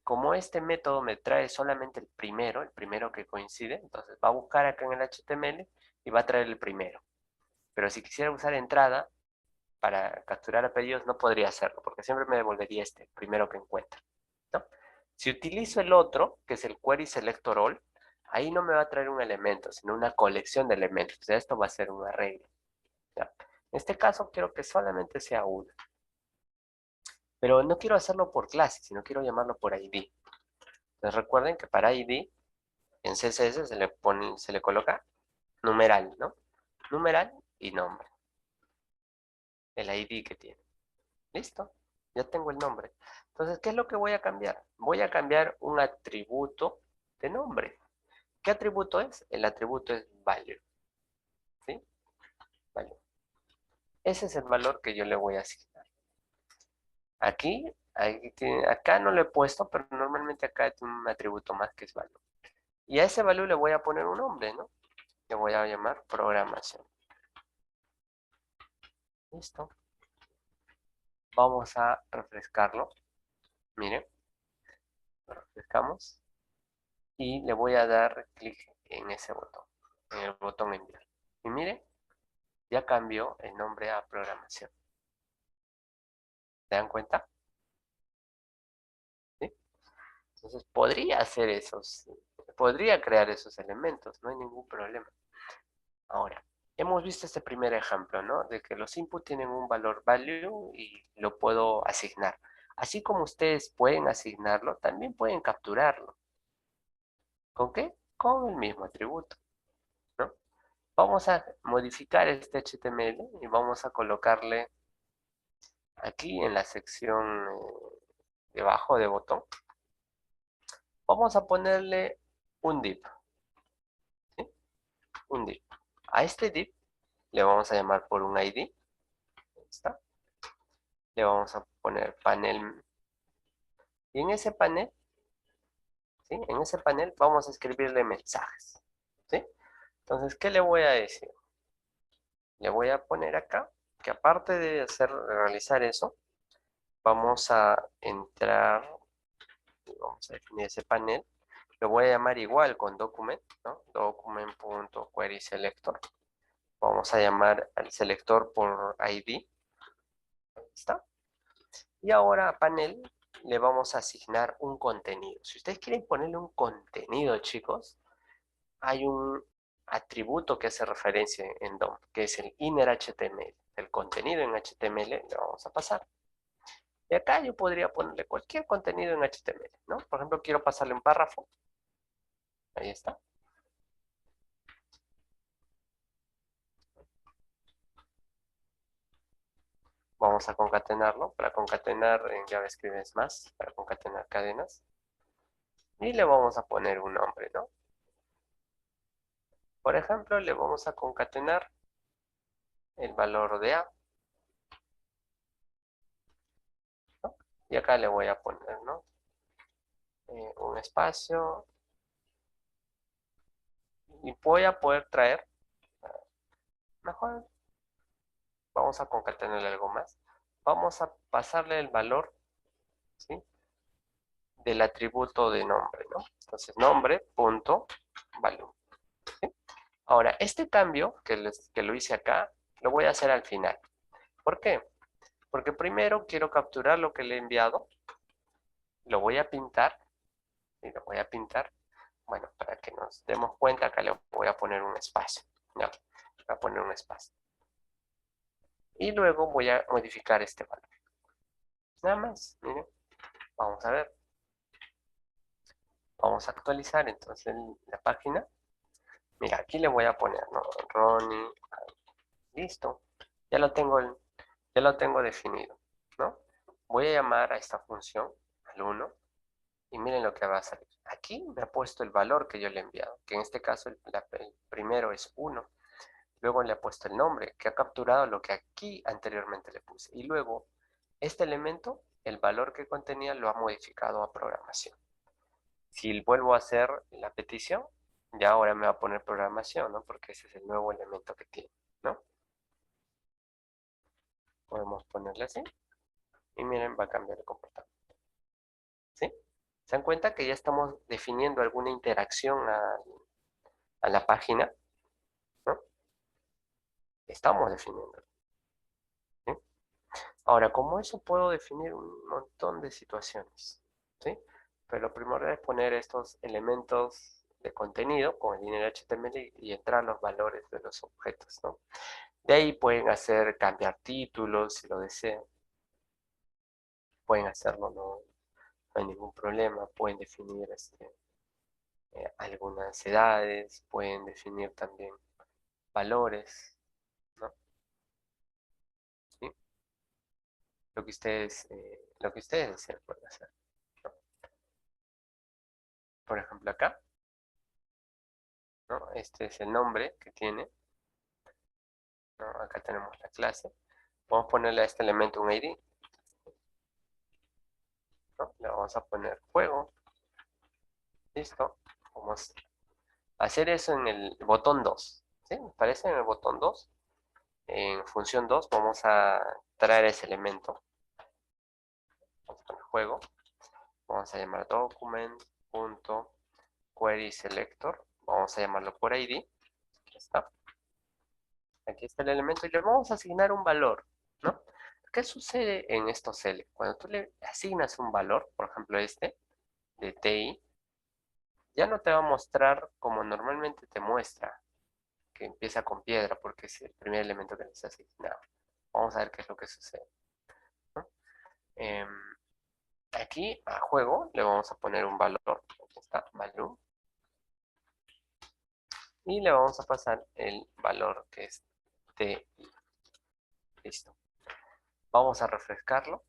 Como este método me trae solamente el primero que coincide, entonces va a buscar acá en el HTML y va a traer el primero. Pero si quisiera usar entrada para capturar a pedidos, no podría hacerlo, porque siempre me devolvería este, el primero que encuentre, ¿no? Si utilizo el otro, que es el query selector all, ahí no me va a traer un elemento, sino una colección de elementos. O sea, esto va a ser un arreglo, ¿ya? En este caso quiero que solamente sea uno. Pero no quiero hacerlo por clase, sino quiero llamarlo por ID. Entonces recuerden que para ID en CSS se le coloca numeral, ¿no? Numeral y nombre. El ID que tiene. ¿Listo? Ya tengo el nombre. Entonces, ¿qué es lo que voy a cambiar? Voy a cambiar un atributo de nombre. ¿Qué atributo es? El atributo es value. ¿Sí? Value. Ese es el valor que yo le voy a asignar. Acá no lo he puesto, pero normalmente acá tiene un atributo más que es value. Y a ese value le voy a poner un nombre, ¿no? Le voy a llamar programación. Listo. Vamos a refrescarlo. Miren. Lo refrescamos. Y le voy a dar clic en ese botón. En el botón enviar. Y miren. Ya cambió el nombre a programación. ¿Se dan cuenta? ¿Sí? Entonces podría crear esos elementos, no hay ningún problema. Ahora, hemos visto este primer ejemplo, ¿no? De que los inputs tienen un valor value y lo puedo asignar. Así como ustedes pueden asignarlo, también pueden capturarlo. ¿Con qué? Con el mismo atributo, ¿no? Vamos a modificar este HTML y vamos a colocarle aquí en la sección debajo de botón. Vamos a ponerle un div, ¿sí? Un div. A este div le vamos a llamar por un ID. Ahí está. Le vamos a poner panel. Y en ese panel, ¿sí? En ese panel vamos a escribirle mensajes, ¿sí? Entonces, ¿qué le voy a decir? Le voy a poner acá que aparte de realizar eso, vamos a entrar, vamos a definir ese panel. Lo voy a llamar igual con document, ¿no? Document.querySelector. Vamos a llamar al selector por ID. Ahí está. Y ahora a panel le vamos a asignar un contenido. Si ustedes quieren ponerle un contenido, chicos, hay un atributo que hace referencia en DOM, que es el inner HTML. El contenido en HTML le vamos a pasar. Y acá yo podría ponerle cualquier contenido en HTML, ¿no? Por ejemplo, quiero pasarle un párrafo. Ahí está. Vamos a concatenarlo. Para concatenar en JavaScript es más, para concatenar cadenas. Y le vamos a poner un nombre, ¿no? Por ejemplo, le vamos a concatenar el valor de A, ¿no? Y acá le voy a poner, ¿no? Un espacio. Y voy a poder traer, mejor, vamos a concatenarle algo más. Vamos a pasarle el valor, ¿sí? Del atributo de nombre, ¿no? Entonces, nombre.value. ¿Sí? Ahora, este cambio que lo hice acá, lo voy a hacer al final. ¿Por qué? Porque primero quiero capturar lo que le he enviado, lo voy a pintar, y lo voy a pintar, bueno, para que nos demos cuenta, acá le voy a poner un espacio, ¿no? Voy a poner un espacio. Y luego voy a modificar este valor. Nada más, miren, vamos a ver. Vamos a actualizar entonces la página. Mira, aquí le voy a poner, ¿no? Ronnie, listo. Ya lo tengo definido, ¿no? Voy a llamar a esta función, al 1, y miren lo que va a salir. Aquí me ha puesto el valor que yo le he enviado, que en este caso el primero es 1. Luego le he puesto el nombre, que ha capturado lo que aquí anteriormente le puse. Y luego, este elemento, el valor que contenía, lo ha modificado a programación. Si vuelvo a hacer la petición, ya ahora me va a poner programación, ¿no? Porque ese es el nuevo elemento que tiene, ¿no? Podemos ponerle así. Y miren, va a cambiar el comportamiento. ¿Sí? ¿Se dan cuenta que ya estamos definiendo alguna interacción a la página? ¿No? Estamos definiendo. ¿Sí? Ahora, como eso puedo definir un montón de situaciones. ¿Sí? Pero lo primordial es poner estos elementos de contenido con el inner HTML y entrar los valores de los objetos, ¿no? De ahí pueden cambiar títulos si lo desean. Pueden hacerlo, no hay ningún problema. Pueden definir algunas edades, pueden definir también valores, ¿no? ¿Sí? lo que ustedes deseen pueden hacer, ¿no? Por ejemplo, acá, ¿no? Este es el nombre que tiene, ¿no? Acá tenemos la clase. Vamos a ponerle a este elemento un ID, ¿no? Le vamos a poner juego. Listo. Vamos a hacer eso en el botón 2. ¿Sí? ¿Me parece? En el botón 2. En función 2 vamos a traer ese elemento. Vamos a poner juego. Vamos a llamar document.querySelector. Vamos a llamarlo por ID. Aquí está. Aquí está el elemento y le vamos a asignar un valor, ¿no? ¿Qué sucede en estos L? Cuando tú le asignas un valor, por ejemplo este, de TI, ya no te va a mostrar como normalmente te muestra, que empieza con piedra, porque es el primer elemento que les has asignado. Vamos a ver qué es lo que sucede, ¿no? Aquí a juego le vamos a poner un valor, aquí está, value, y le vamos a pasar el valor que es TI. Listo. Vamos a refrescarlo.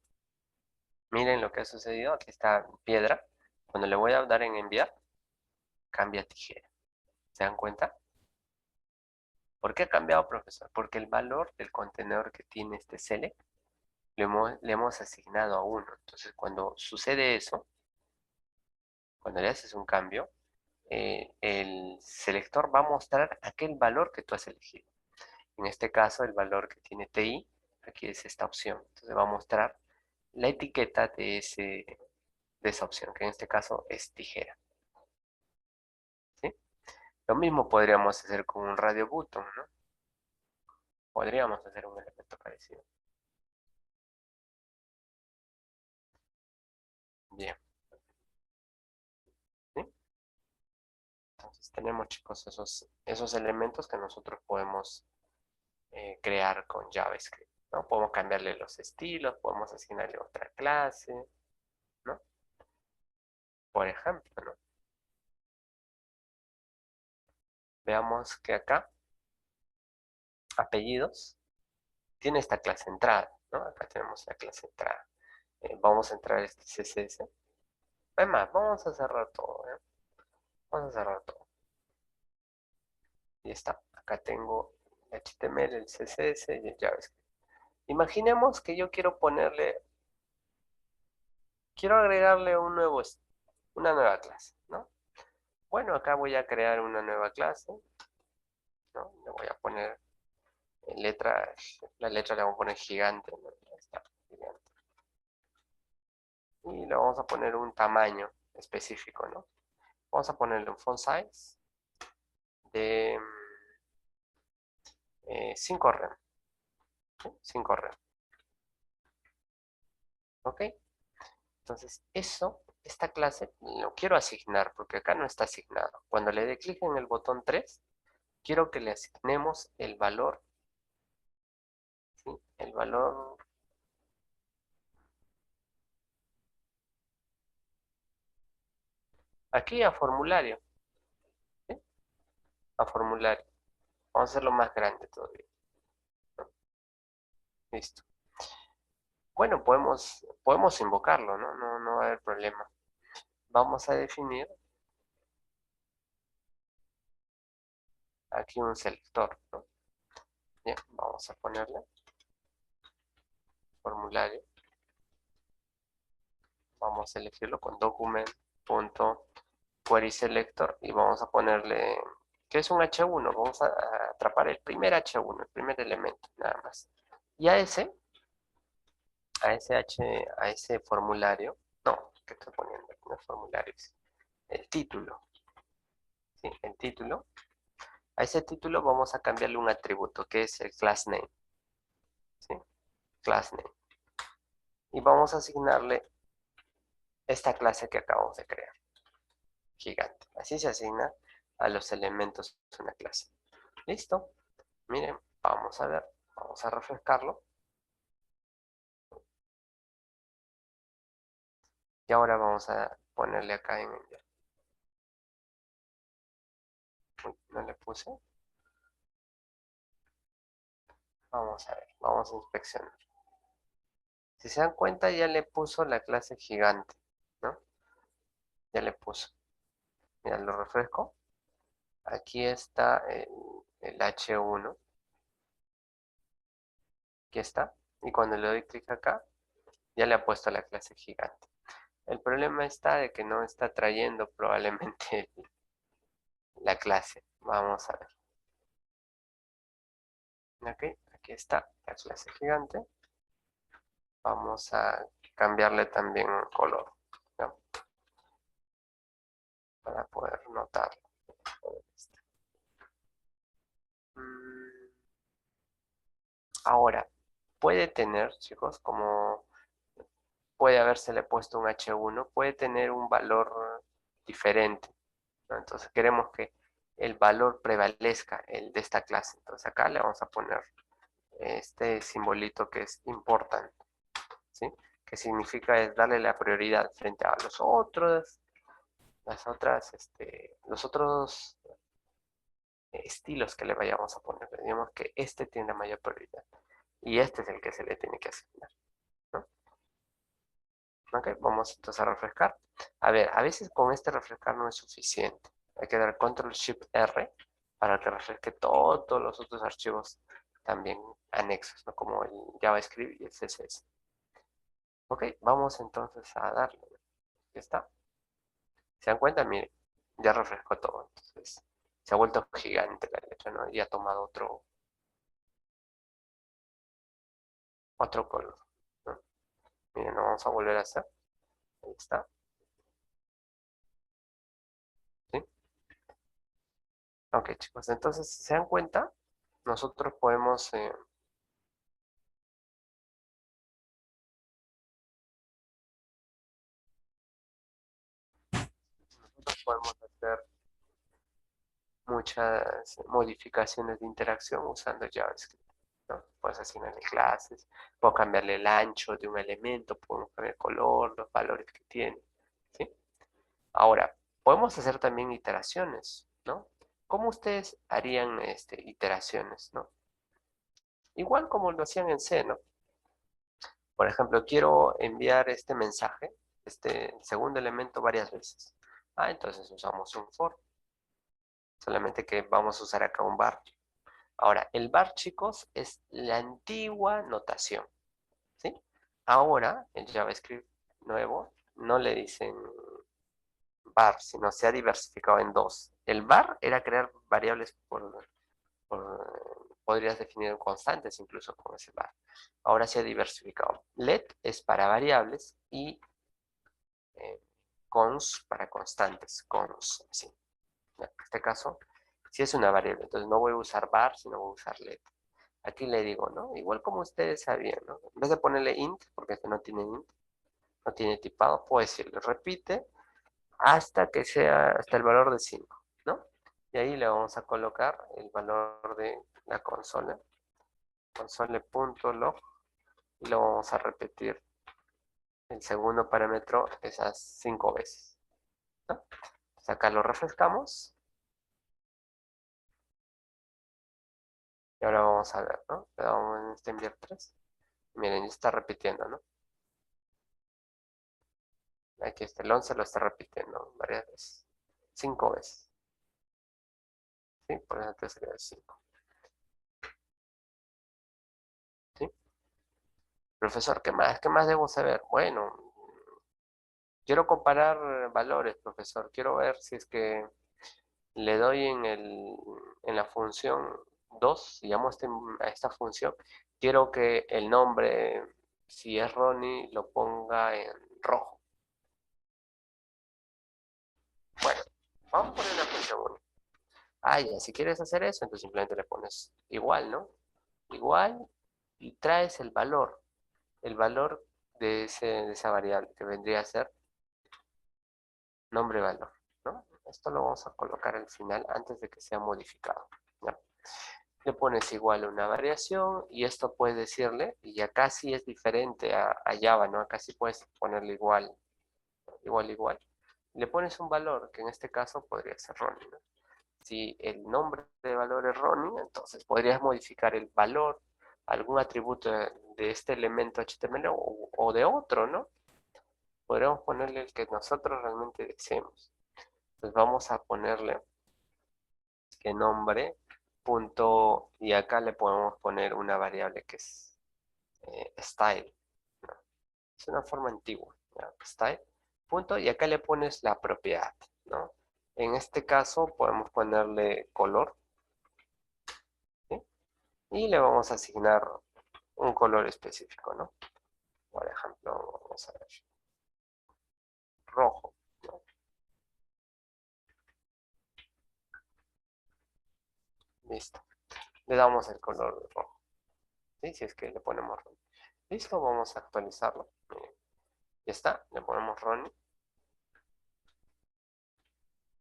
Miren lo que ha sucedido, aquí está piedra. Cuando le voy a dar en enviar, cambia a tijera. ¿Se dan cuenta? ¿Por qué ha cambiado, profesor? Porque el valor del contenedor que tiene este select le hemos asignado a 1. Entonces, cuando sucede eso, cuando le haces un cambio, el selector va a mostrar aquel valor que tú has elegido. En este caso, el valor que tiene TI, aquí es esta opción. Entonces, va a mostrar la etiqueta de esa opción, que en este caso es tijera. ¿Sí? Lo mismo podríamos hacer con un radio button, ¿no? Podríamos hacer un elemento parecido. Bien. ¿Sí? Entonces tenemos, chicos, esos elementos que nosotros podemos crear con JavaScript, ¿no? Podemos cambiarle los estilos, podemos asignarle otra clase, ¿no? Por ejemplo, ¿no? Veamos que acá, apellidos, tiene esta clase entrada, ¿no? Acá tenemos la clase entrada. Vamos a entrar este CSS. Además, vamos a cerrar todo, ¿eh? Vamos a cerrar todo. Y está. Acá tengo el HTML, el CSS y el JavaScript. Imaginemos que yo quiero agregarle una nueva clase, ¿no? Bueno, acá voy a crear una nueva clase, ¿no? Le voy a poner la letra la voy a poner gigante, ¿no? Ahí está, gigante. Y le vamos a poner un tamaño específico, ¿no? Vamos a ponerle un font size de 5 rem, ¿sí? 5 rem. ¿Ok? Entonces, esta clase lo quiero asignar porque acá no está asignado. Cuando le dé clic en el botón 3, quiero que le asignemos el valor, ¿sí? El valor aquí a formulario, ¿sí? A formulario. Vamos a hacerlo más grande todavía, ¿no? Listo. Bueno, podemos invocarlo, ¿no? No va a haber problema. Vamos a definir aquí un selector, ¿no? Bien, vamos a ponerle formulario. Vamos a elegirlo con document.querySelector y vamos a ponerle que es un H1. Vamos a atrapar el primer H1, el primer elemento, nada más. Y a ese formulario, no, ¿qué estoy poniendo? No es formulario, es el título. ¿Sí? El título. A ese título vamos a cambiarle un atributo que es el class name. ¿Sí? Class name. Y vamos a asignarle esta clase que acabamos de crear. Gigante. Así se asigna a los elementos de una clase. Listo. Miren, vamos a ver. Vamos a refrescarlo. Y ahora vamos a ponerle acá en enviar. Uy, no le puse. Vamos a ver. Vamos a inspeccionar. Si se dan cuenta, ya le puso la clase gigante, ¿no? Ya le puso. Mira, lo refresco. Aquí está el H1. Aquí está. Y cuando le doy clic acá, ya le ha puesto la clase gigante. El problema está de que no está trayendo probablemente la clase. Vamos a ver. Ok, aquí está la clase gigante. Vamos a cambiarle también color, ¿no? Para poder notarlo. Ahora, puede tener, chicos, como puede habérsele puesto un H1, puede tener un valor diferente, ¿no? Entonces queremos que el valor prevalezca, el de esta clase. Entonces acá le vamos a poner este simbolito que es important, ¿sí? Que significa es darle la prioridad frente a los otros, los otros estilos que le vayamos a poner. Digamos que este tiene mayor prioridad y este es el que se le tiene que asignar, ¿no? Ok, vamos entonces a refrescar. A ver, a veces con este refrescar no es suficiente. Hay que dar Control Shift R para que refresque todos los otros archivos también anexos, ¿no? Como el JavaScript y el CSS. Ok, vamos entonces a darle. Ya está. ¿Se dan cuenta? Miren, ya refrescó todo. Entonces, se ha vuelto gigante la letra, ¿no? Y ha tomado otro color, ¿no? Miren, lo vamos a volver a hacer. Ahí está. ¿Sí? Ok, chicos, entonces, si se dan cuenta, nosotros podemos hacer muchas modificaciones de interacción usando JavaScript, ¿no? Puedes asignarle clases, puedo cambiarle el ancho de un elemento, podemos cambiar el color, los valores que tiene, ¿sí? Ahora, podemos hacer también iteraciones, ¿no? ¿Cómo ustedes harían iteraciones, ¿no? Igual como lo hacían en C, ¿no? Por ejemplo, quiero enviar este mensaje, este segundo elemento varias veces. Entonces usamos un for. Solamente que vamos a usar acá un var. Ahora, el var, chicos, es la antigua notación, ¿sí? Ahora, el JavaScript nuevo, no le dicen var, sino se ha diversificado en dos. El var era crear variables podrías definir constantes incluso con ese var. Ahora se ha diversificado. Let es para variables y cons para constantes, cons, así. En este caso, si es una variable, entonces no voy a usar var, sino voy a usar let. Aquí le digo, ¿no? Igual como ustedes sabían, ¿no? En vez de ponerle int, porque este no tiene int, no tiene tipado, puedo decirle repite hasta que sea, hasta el valor de 5, ¿no? Y ahí le vamos a colocar el valor de la consola, console.log, y lo vamos a repetir el segundo parámetro esas 5 veces, ¿no? Entonces acá lo refrescamos. Y ahora vamos a ver, ¿no? Le damos en este enviar 3. Miren, ya está repitiendo, ¿no? Aquí está el 11, lo está repitiendo varias veces. 5 veces. ¿Sí? Por eso te sería 5. ¿Sí? Profesor, ¿qué más? ¿Qué más debo saber? Bueno, quiero comparar valores, profesor. Quiero ver si es que le doy en la función 2, llamo a esta función. Quiero que el nombre, si es Ronnie, lo ponga en rojo. Bueno, vamos a poner una función 1. Ya, si quieres hacer eso, entonces simplemente le pones igual, ¿no? Igual y traes el valor de esa variable que vendría a ser nombre-valor, ¿no? Esto lo vamos a colocar al final antes de que sea modificado, ¿no? Le pones igual una variación y esto puedes decirle, y acá sí es diferente a Java, ¿no? Acá sí puedes ponerle igual, igual. Le pones un valor, que en este caso podría ser Ronnie, ¿no? Si el nombre de valor es Ronnie, entonces podrías modificar el valor algún atributo de este elemento HTML o de otro, ¿no? Podríamos ponerle el que nosotros realmente deseemos. Entonces vamos a ponerle que nombre, punto, y acá le podemos poner una variable que es style, ¿no? Es una forma antigua, ¿no? Style, punto, y acá le pones la propiedad, ¿no? En este caso podemos ponerle color, ¿sí? Y le vamos a asignar un color específico, ¿no? Por ejemplo, vamos a ver, rojo, ¿no? Listo. Le damos el color rojo, ¿sí? Si es que le ponemos rojo. Listo, vamos a actualizarlo. Miren, ya está, le ponemos Ronnie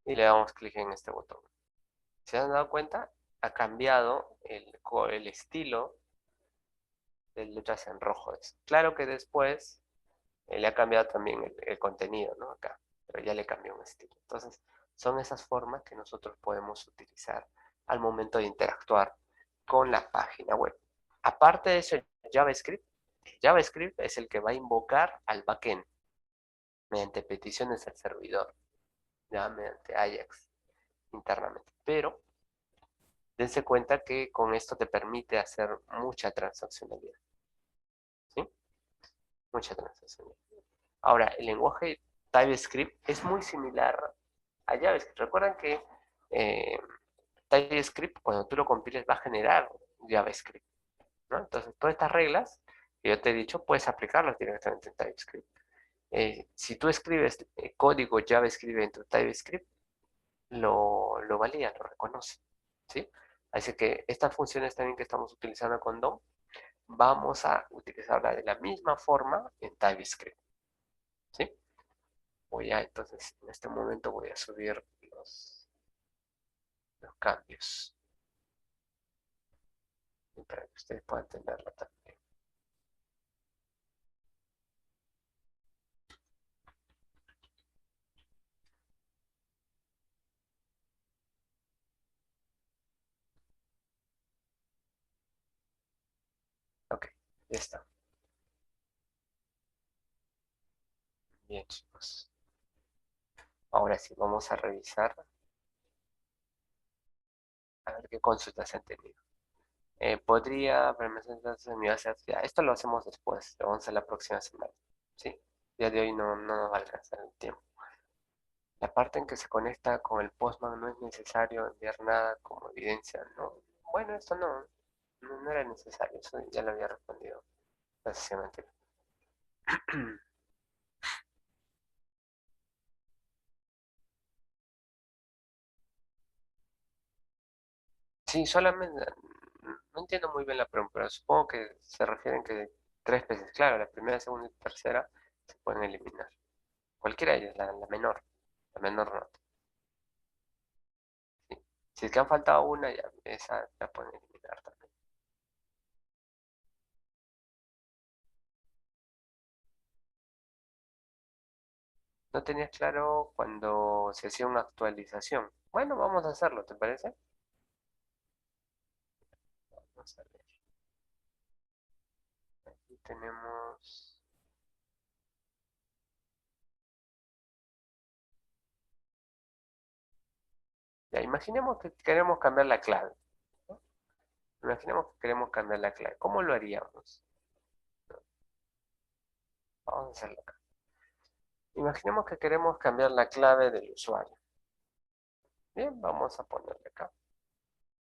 y le damos clic en este botón. ¿Se han dado cuenta? Ha cambiado el estilo de letras en rojo. Claro que después le ha cambiado también el contenido, ¿no? Acá, pero ya le cambió un estilo. Entonces, son esas formas que nosotros podemos utilizar al momento de interactuar con la página web. Aparte de eso, JavaScript es el que va a invocar al backend mediante peticiones al servidor, ya mediante Ajax internamente. Pero dense cuenta que con esto te permite hacer mucha transaccionalidad, ¿sí? Mucha transaccionalidad. Ahora, el lenguaje TypeScript es muy similar a JavaScript. Recuerden que eh, TypeScript, cuando tú lo compiles, va a generar JavaScript, ¿no? Entonces, todas estas reglas que yo te he dicho, puedes aplicarlas directamente en TypeScript. Si tú escribes código JavaScript en tu TypeScript, lo valida, lo reconoce, ¿sí? Así que estas funciones también que estamos utilizando con DOM, vamos a utilizarla de la misma forma en TypeScript, ¿sí? Entonces, en este momento voy a subir los cambios y para que ustedes puedan entenderlo también. Ok, ya está. Bien, chicos. Ahora sí, vamos a revisar a ver qué consultas han tenido. Podría permanecer en mi base de datos. Ya, esto lo hacemos después, lo vamos a hacer la próxima semana, ¿sí? El día de hoy no nos va a alcanzar el tiempo. La parte en que se conecta con el Postman no es necesario enviar nada como evidencia, ¿no? Bueno, esto no era necesario, eso ya lo había respondido la sesión anterior. Sí, solamente, no entiendo muy bien la pregunta, pero supongo que se refieren que tres veces, claro, la primera, segunda y tercera se pueden eliminar. Cualquiera de ellas, la menor nota. Sí. Si es que han faltado una, ya, esa la pueden eliminar también. ¿No tenías claro cuando se hacía una actualización? Bueno, vamos a hacerlo, ¿te parece? Vamos a ver. Aquí tenemos... Ya, imaginemos que queremos cambiar la clave, ¿no? Imaginemos que queremos cambiar la clave. ¿Cómo lo haríamos? Vamos a hacerlo acá. Imaginemos que queremos cambiar la clave del usuario. Bien, vamos a ponerle acá.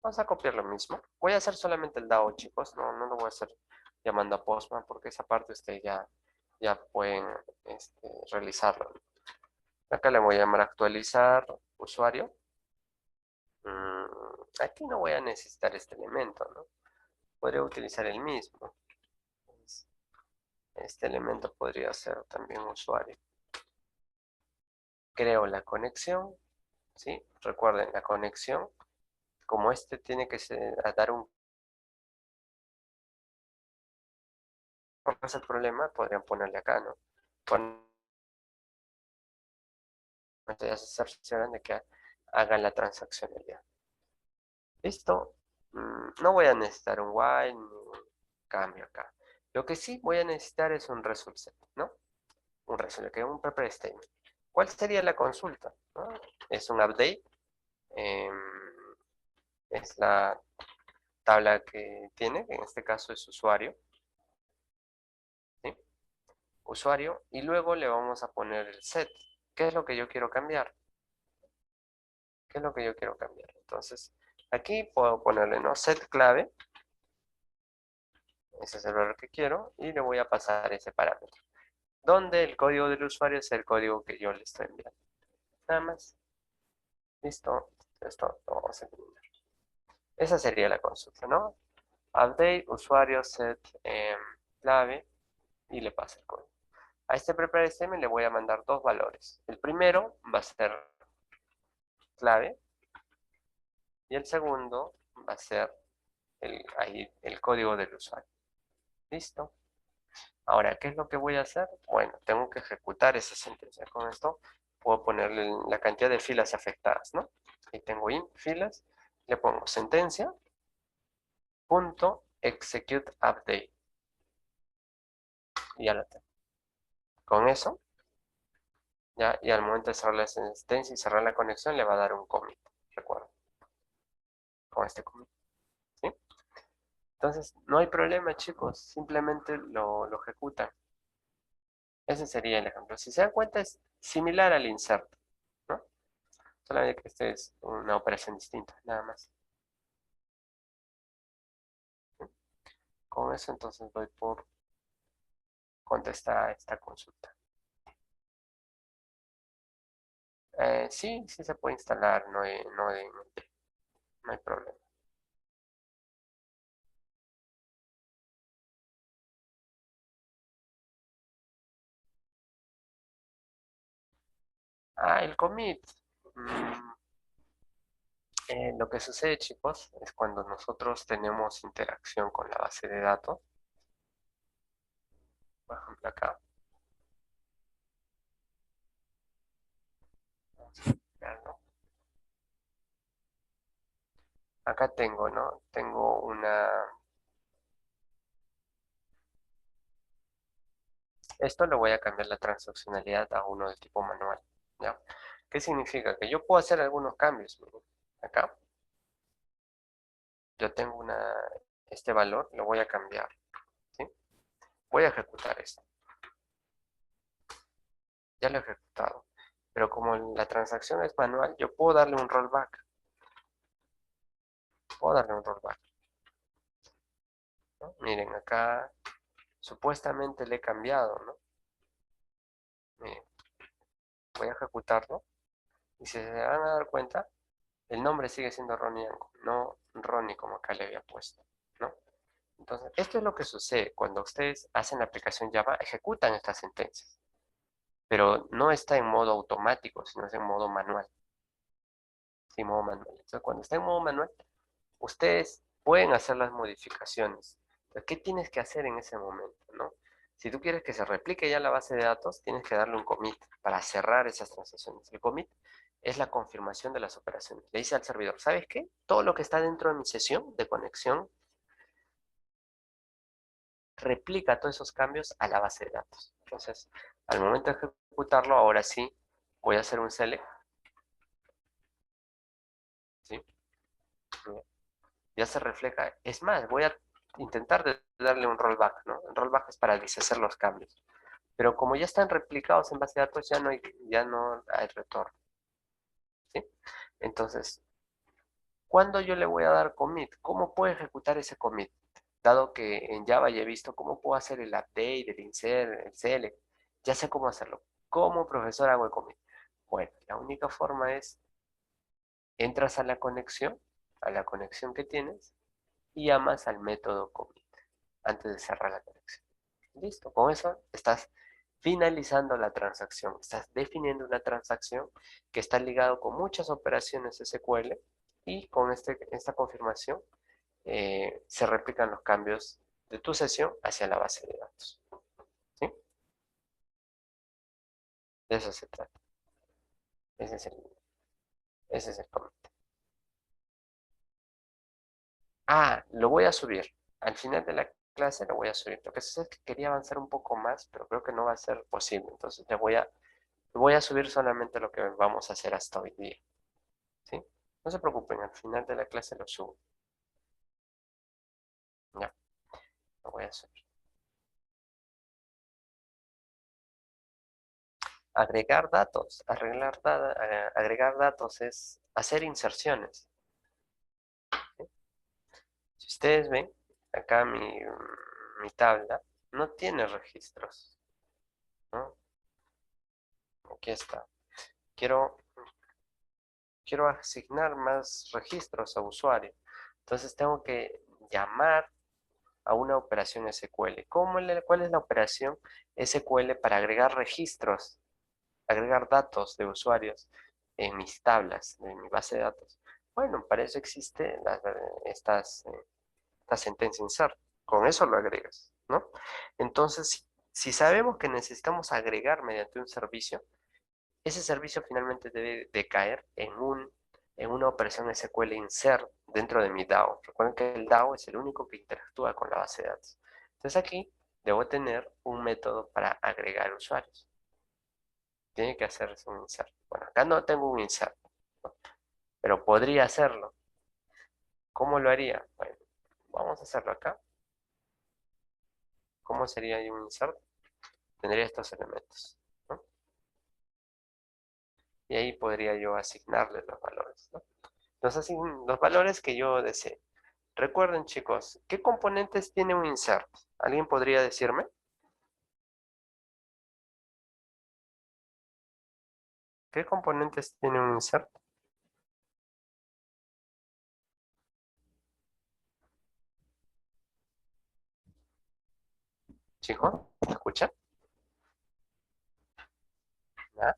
Vamos a copiar lo mismo. Voy a hacer solamente el DAO, chicos. No lo voy a hacer llamando a Postman porque esa parte ustedes ya pueden realizarlo. Acá le voy a llamar actualizar usuario. Aquí no voy a necesitar este elemento, ¿no? Podría utilizar el mismo. Este elemento podría ser también usuario. Creo la conexión, ¿sí? Recuerden, la conexión, como este tiene que a dar un... ¿Cuál es el problema? Podrían ponerle acá, ¿no? Ya se cercioran de que hagan la transaccionalidad. Listo. No voy a necesitar un while cambio acá. Lo que sí voy a necesitar es un result set, ¿no? Un result, que es un prepare statement. ¿Cuál sería la consulta? ¿No? Es un update. Es la tabla que tiene, que en este caso es usuario. ¿Sí? Usuario. Y luego le vamos a poner el set. ¿Qué es lo que yo quiero cambiar? ¿Qué es lo que yo quiero cambiar? Entonces, aquí puedo ponerle, ¿no? Set clave. Ese es el valor que quiero. Y le voy a pasar ese parámetro. Donde el código del usuario es el código que yo le estoy enviando. Nada más. Listo. Esto lo vamos a eliminar. Esa sería la consulta, ¿no? Update, usuario, set, clave. Y le paso el código. A este prepare statement le voy a mandar dos valores. El primero va a ser clave. Y el segundo va a ser el código del usuario. ¿Listo? Ahora, ¿qué es lo que voy a hacer? Bueno, tengo que ejecutar esa sentencia. Con esto puedo ponerle la cantidad de filas afectadas, ¿no? Y tengo int filas, le pongo sentencia, punto, execute update. Y ya la tengo. Con eso, ya, y al momento de cerrar la sentencia y cerrar la conexión, le va a dar un commit, recuerda. Con este commit. ¿Sí? Entonces, no hay problema, chicos. Simplemente lo ejecutan. Ese sería el ejemplo. Si se dan cuenta, es similar al insert, ¿no? Solamente que este es una operación distinta, nada más. ¿Sí? Con eso, entonces, doy por contestar esta consulta. Sí, sí se puede instalar, no hay problema. Ah, el commit. Mm, lo que sucede, chicos, es cuando nosotros tenemos interacción con la base de datos. Por ejemplo, acá. Vamos a copiarlo. Acá tengo, ¿no? Tengo una... Esto le voy a cambiar la transaccionalidad a uno de tipo manual, ¿ya? ¿Qué significa? Que yo puedo hacer algunos cambios. Miren. Acá yo tengo este valor, lo voy a cambiar, ¿sí? Voy a ejecutar esto. Ya lo he ejecutado. Pero como la transacción es manual, yo puedo darle un rollback. Puedo darle un rollback, ¿no? Miren, acá supuestamente le he cambiado, ¿no? Miren, voy a ejecutarlo. Y si se van a dar cuenta, el nombre sigue siendo Ronnie Ango, no Ronnie como acá le había puesto, ¿no? Entonces, esto es lo que sucede cuando ustedes hacen la aplicación Java, ejecutan estas sentencias, pero no está en modo automático, sino es en modo manual. Sí, modo manual. Entonces, cuando está en modo manual, ustedes pueden hacer las modificaciones. Entonces, ¿qué tienes que hacer en ese momento, no? Si tú quieres que se replique ya la base de datos, tienes que darle un commit para cerrar esas transacciones. El commit es la confirmación de las operaciones. Le dice al servidor, ¿sabes qué? Todo lo que está dentro de mi sesión de conexión replica todos esos cambios a la base de datos. Entonces, al momento de ejecutarlo, ahora sí, voy a hacer un select. ¿Sí? Ya se refleja. Es más, voy a intentar darle un rollback, ¿no? El rollback es para deshacer los cambios. Pero como ya están replicados en base de datos, ya no hay retorno. ¿Sí? Entonces, ¿cuándo yo le voy a dar commit? ¿Cómo puedo ejecutar ese commit? Dado que en Java ya he visto cómo puedo hacer el update, el insert, el select. Ya sé cómo hacerlo. ¿Cómo, profesor, hago el commit? Bueno, la única forma es, entras a la conexión que tienes, y llamas al método commit antes de cerrar la conexión. Listo, con eso estás finalizando la transacción. Estás definiendo una transacción que está ligado con muchas operaciones SQL y con esta confirmación se replican los cambios de tu sesión hacia la base de datos. ¿Sí? De eso se trata. Ese es el commit. Ah, lo voy a subir. Al final de la clase lo voy a subir. Lo que sucede es que quería avanzar un poco más, pero creo que no va a ser posible. Entonces voy a subir solamente lo que vamos a hacer hasta hoy día. ¿Sí? No se preocupen, al final de la clase lo subo. Ya, lo voy a subir. Agregar datos. Agregar datos es hacer inserciones. ¿Sí? Si ustedes ven, acá mi tabla no tiene registros, ¿no? Aquí está. Quiero asignar más registros a usuario. Entonces tengo que llamar a una operación SQL. ¿Cuál es la operación SQL para agregar registros, agregar datos de usuarios en mis tablas, en mi base de datos? Bueno, para eso existe esta sentencia insert. Con eso lo agregas, ¿no? Entonces, si sabemos que necesitamos agregar mediante un servicio, ese servicio finalmente debe de caer en una operación SQL insert dentro de mi DAO. Recuerden que el DAO es el único que interactúa con la base de datos. Entonces aquí debo tener un método para agregar usuarios. Tiene que hacerse un insert. Bueno, acá no tengo un insert, ¿no? Pero podría hacerlo. ¿Cómo lo haría? Bueno, vamos a hacerlo acá. ¿Cómo sería ahí un insert? Tendría estos elementos, ¿no? Y ahí podría yo asignarle los valores, ¿no? Los valores que yo desee. Recuerden, chicos, ¿qué componentes tiene un insert? ¿Alguien podría decirme? ¿Qué componentes tiene un insert? Chicos, ¿me escuchan? ¿Ah?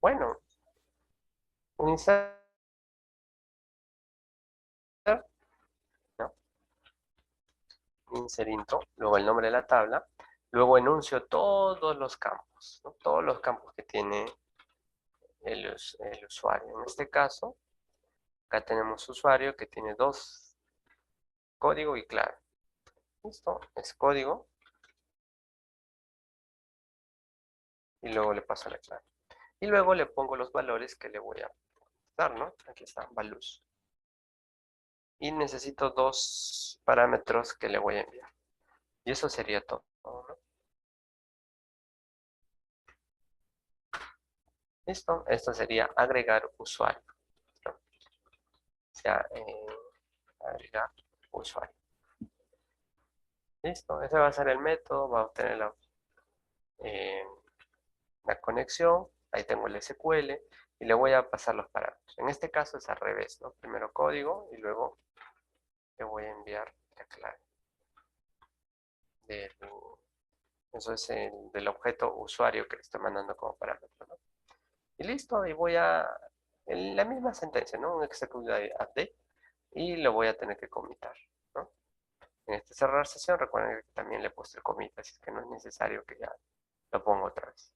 Bueno, un insert, ¿no? Insert intro, luego el nombre de la tabla, luego enuncio todos los campos, ¿no? Todos los campos que tiene el usuario. En este caso, acá tenemos usuario que tiene dos, código y clave. Listo, es código. Y luego le paso la clave. Y luego le pongo los valores que le voy a dar, ¿no? Aquí están, values. Y necesito dos parámetros que le voy a enviar. Y eso sería todo, ¿no? Listo, esto sería agregar usuario, ¿no? O sea, agregar usuario. Listo, ese va a ser el método, va a obtener eh, la conexión, ahí tengo el SQL y le voy a pasar los parámetros. En este caso es al revés, ¿no? Primero código y luego le voy a enviar la clave. Eso es del objeto usuario que le estoy mandando como parámetro, ¿no? Y listo, y voy en la misma sentencia, ¿no? Un execute update y lo voy a tener que comitar, ¿no? En este cerrar sesión, recuerden que también le he puesto el commit, así que no es necesario que ya lo ponga otra vez.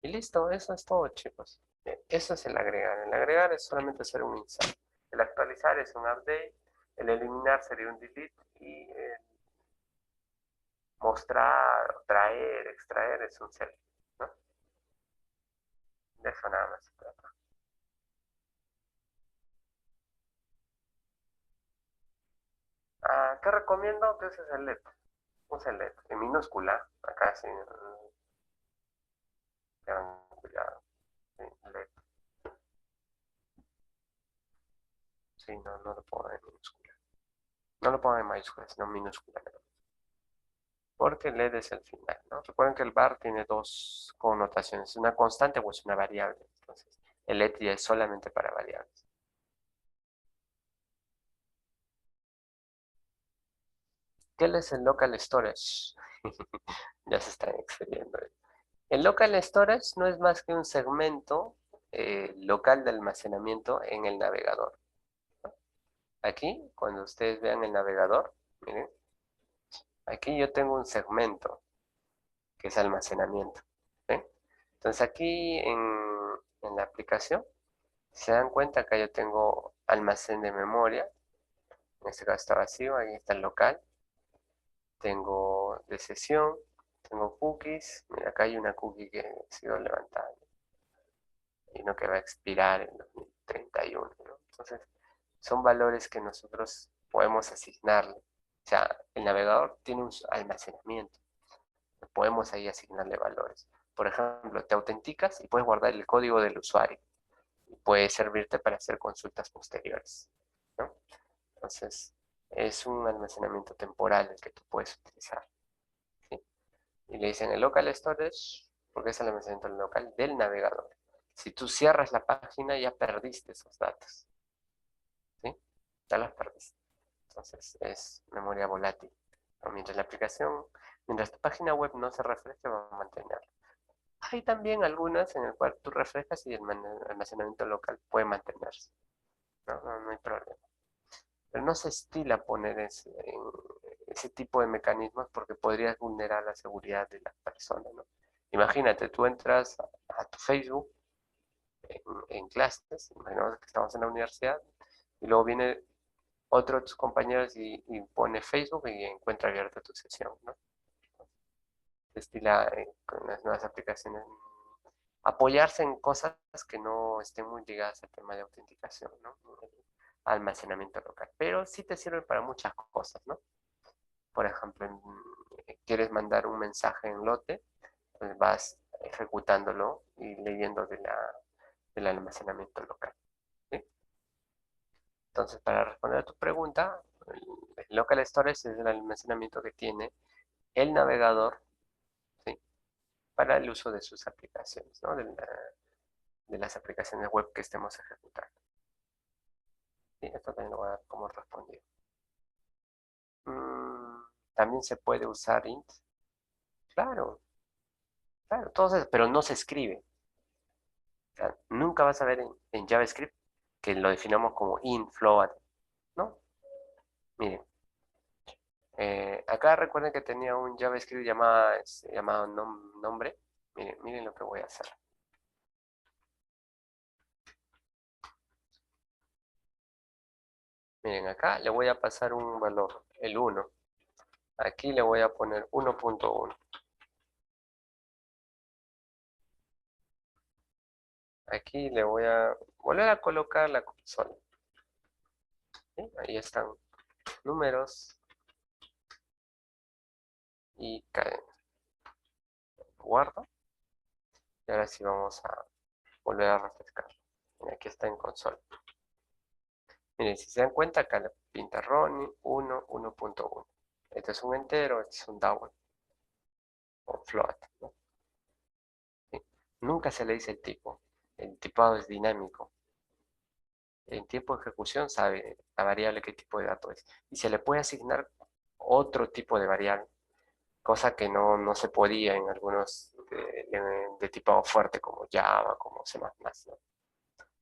Y listo, eso es todo, chicos. Eso es el agregar. El agregar es solamente hacer un insert. El actualizar es un update. El eliminar sería un delete. Y mostrar, traer, extraer es un select, ¿no? De eso nada más se trata. ¿Qué recomiendo? Que uses el LED. Usa el LED en minúscula. Acá sí. Tengan cuidado. Sí, LED. Sí, no lo pongan en minúscula. No lo pongan en mayúscula, sino en minúscula. Porque el LED es el final, ¿no? Recuerden que el var tiene dos connotaciones. Una constante o es una variable. Entonces, el LED ya es solamente para variables. ¿Qué es el local storage? Ya se están excediendo. El local storage no es más que un segmento local de almacenamiento en el navegador. Aquí, cuando ustedes vean el navegador, miren, aquí yo tengo un segmento que es almacenamiento. ¿Ven? Entonces aquí en la aplicación, si se dan cuenta, acá yo tengo almacén de memoria En este caso está vacío, ahí está el local. Tengo de sesión, tengo cookies. Mira, acá hay una cookie que ha sido levantada y no que va a expirar en 2031, ¿no? Entonces, son valores que nosotros podemos asignarle. O sea, el navegador tiene un almacenamiento. Podemos ahí asignarle valores. Por ejemplo, te autenticas y puedes guardar el código del usuario. Y puede servirte para hacer consultas posteriores, ¿no? Entonces, es un almacenamiento temporal el que tú puedes utilizar, ¿sí? Y le dicen el local storage, porque es el almacenamiento local del navegador. Si tú cierras la página, ya perdiste esos datos, ¿sí? Ya los perdiste. Entonces, es memoria volátil, ¿no? Mientras tu página web no se refresque, va a mantenerlo. Hay también algunas en las cuales tú refrescas y el almacenamiento local puede mantenerse, ¿no? No hay problema. Pero no se estila poner ese tipo de mecanismos porque podrías vulnerar la seguridad de la persona, ¿no? Imagínate, tú entras a tu Facebook en clases, imaginemos que estamos en la universidad, y luego viene otro de tus compañeros y pone Facebook y encuentra abierta tu sesión, ¿no? Se estila con las nuevas aplicaciones apoyarse en cosas que no estén muy ligadas al tema de autenticación, ¿no? Almacenamiento local. Pero sí te sirve para muchas cosas, ¿no? Por ejemplo, quieres mandar un mensaje en lote, pues vas ejecutándolo y leyendo del almacenamiento local, ¿sí? Entonces, para responder a tu pregunta, el local storage es el almacenamiento que tiene el navegador, ¿sí? Para el uso de sus aplicaciones, ¿no? De las aplicaciones web que estemos ejecutando. Sí, esto también lo voy a dar como respondido. También se puede usar int. Claro, claro, entonces, pero no se escribe. O sea, nunca vas a ver en JavaScript que lo definamos como int, float, ¿no? Miren, acá recuerden que tenía un JavaScript llamado nombre. Miren lo que voy a hacer. Miren, acá le voy a pasar un valor, el 1. Aquí le voy a poner 1.1. Aquí le voy a volver a colocar la consola. ¿Sí? Ahí están números y cadena. Guardo. Y ahora sí vamos a volver a refrescar. Y aquí está en consola. Miren, si se dan cuenta, acá le pinta Ronnie 1, 1.1. Este es un entero, este es un double o float, ¿no? ¿Sí? Nunca se le dice el tipo. El tipado es dinámico. En tiempo de ejecución sabe la variable qué tipo de dato es. Y se le puede asignar otro tipo de variable, cosa que no se podía en algunos de tipado fuerte como Java, como C++, ¿no?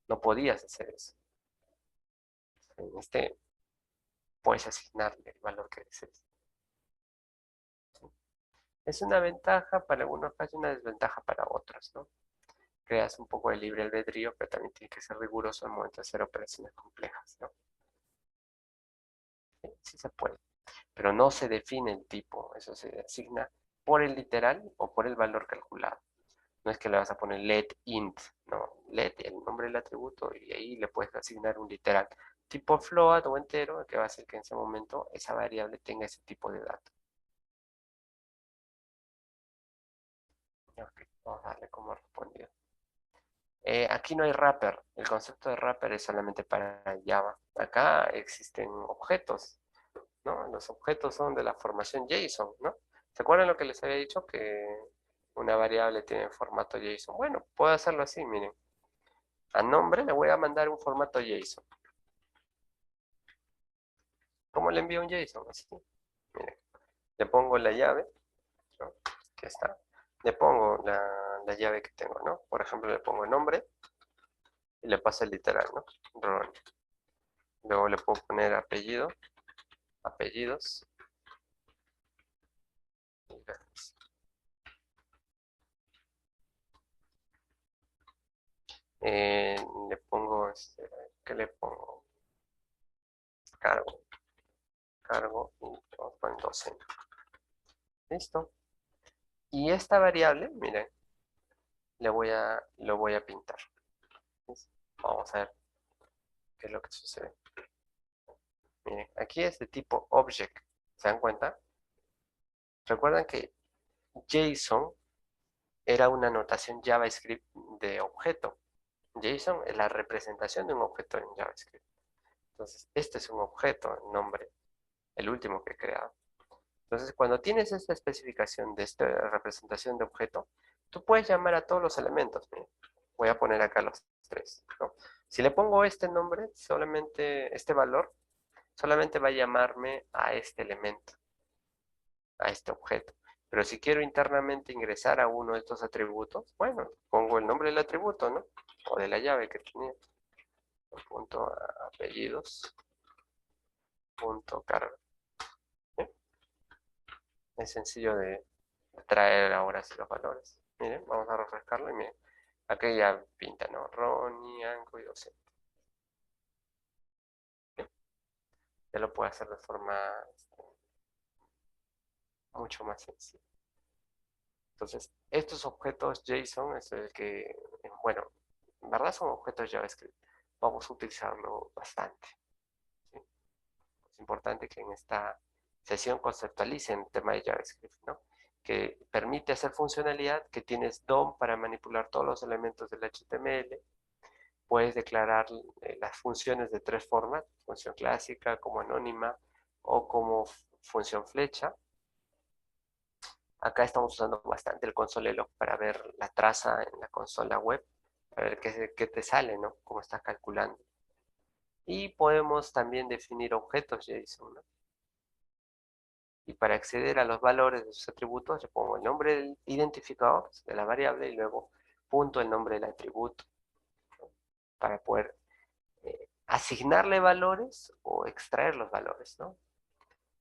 No podías hacer eso. En este puedes asignarle el valor que desees. Es una ventaja para algunos casos y una desventaja para otros, ¿no? Creas un poco de libre albedrío, pero también tienes que ser riguroso al momento de hacer operaciones complejas, ¿no? Sí, sí se puede, pero no se define el tipo, eso se asigna por el literal o por el valor calculado. No es que le vas a poner let int, no, let el nombre del atributo y ahí le puedes asignar un literal. Tipo float o entero, que va a hacer que en ese momento esa variable tenga ese tipo de dato. Ok, vamos a darle como respondido. Aquí no hay wrapper. El concepto de wrapper es solamente para Java. Acá existen objetos, ¿no? Los objetos son de la formación JSON, ¿no? ¿Se acuerdan lo que les había dicho? Que una variable tiene formato JSON. Bueno, puedo hacerlo así, miren. A nombre le voy a mandar un formato JSON. ¿Cómo le envío un JSON? Así. Miren, le pongo la llave, ¿no? Que está. Le pongo la llave que tengo, ¿no? Por ejemplo, le pongo el nombre y le paso el literal, ¿no? Ron. Luego le puedo poner apellido, apellidos. Le pongo, ¿qué le pongo? Cargo. cargo y vamos a poner docena. Listo. Y esta variable, miren, lo voy a pintar. ¿Listo? Vamos a ver qué es lo que sucede. Miren, aquí es de tipo object. ¿Se dan cuenta? Recuerdan que JSON era una notación JavaScript de objeto. JSON es la representación de un objeto en JavaScript. Entonces, este es un objeto, el nombre, el último que he creado. Entonces, cuando tienes esta especificación de esta representación de objeto, tú puedes llamar a todos los elementos. Miren, voy a poner acá los tres, ¿no? Si le pongo este nombre, solamente este valor, solamente va a llamarme a este elemento, a este objeto. Pero si quiero internamente ingresar a uno de estos atributos, bueno, pongo el nombre del atributo, ¿no? O de la llave que tenía. Punto apellidos, punto carga. ¿Sí? Es sencillo de traer ahora sí los valores. Miren, vamos a refrescarlo y miren, aquí ya pinta, ¿no? Ronnie, Anco y docente. ¿Sí? Ya lo puedo hacer de forma mucho más sencilla. Entonces, estos objetos JSON es el que, bueno, en verdad son objetos JavaScript. Vamos a utilizarlo bastante. ¿Sí? Es importante que en esta sesión conceptualicen el tema de JavaScript, ¿no? Que permite hacer funcionalidad, que tienes DOM para manipular todos los elementos del HTML. Puedes declarar las funciones de tres formas: función clásica, como anónima o como función flecha. Acá estamos usando bastante el console.log para ver la traza en la consola web, para ver qué te sale, ¿no? Cómo estás calculando. Y podemos también definir objetos JSON, ¿no? Y para acceder a los valores de sus atributos, le pongo el nombre del identificador de la variable y luego punto el nombre del atributo, ¿no? Para poder asignarle valores o extraer los valores, ¿no?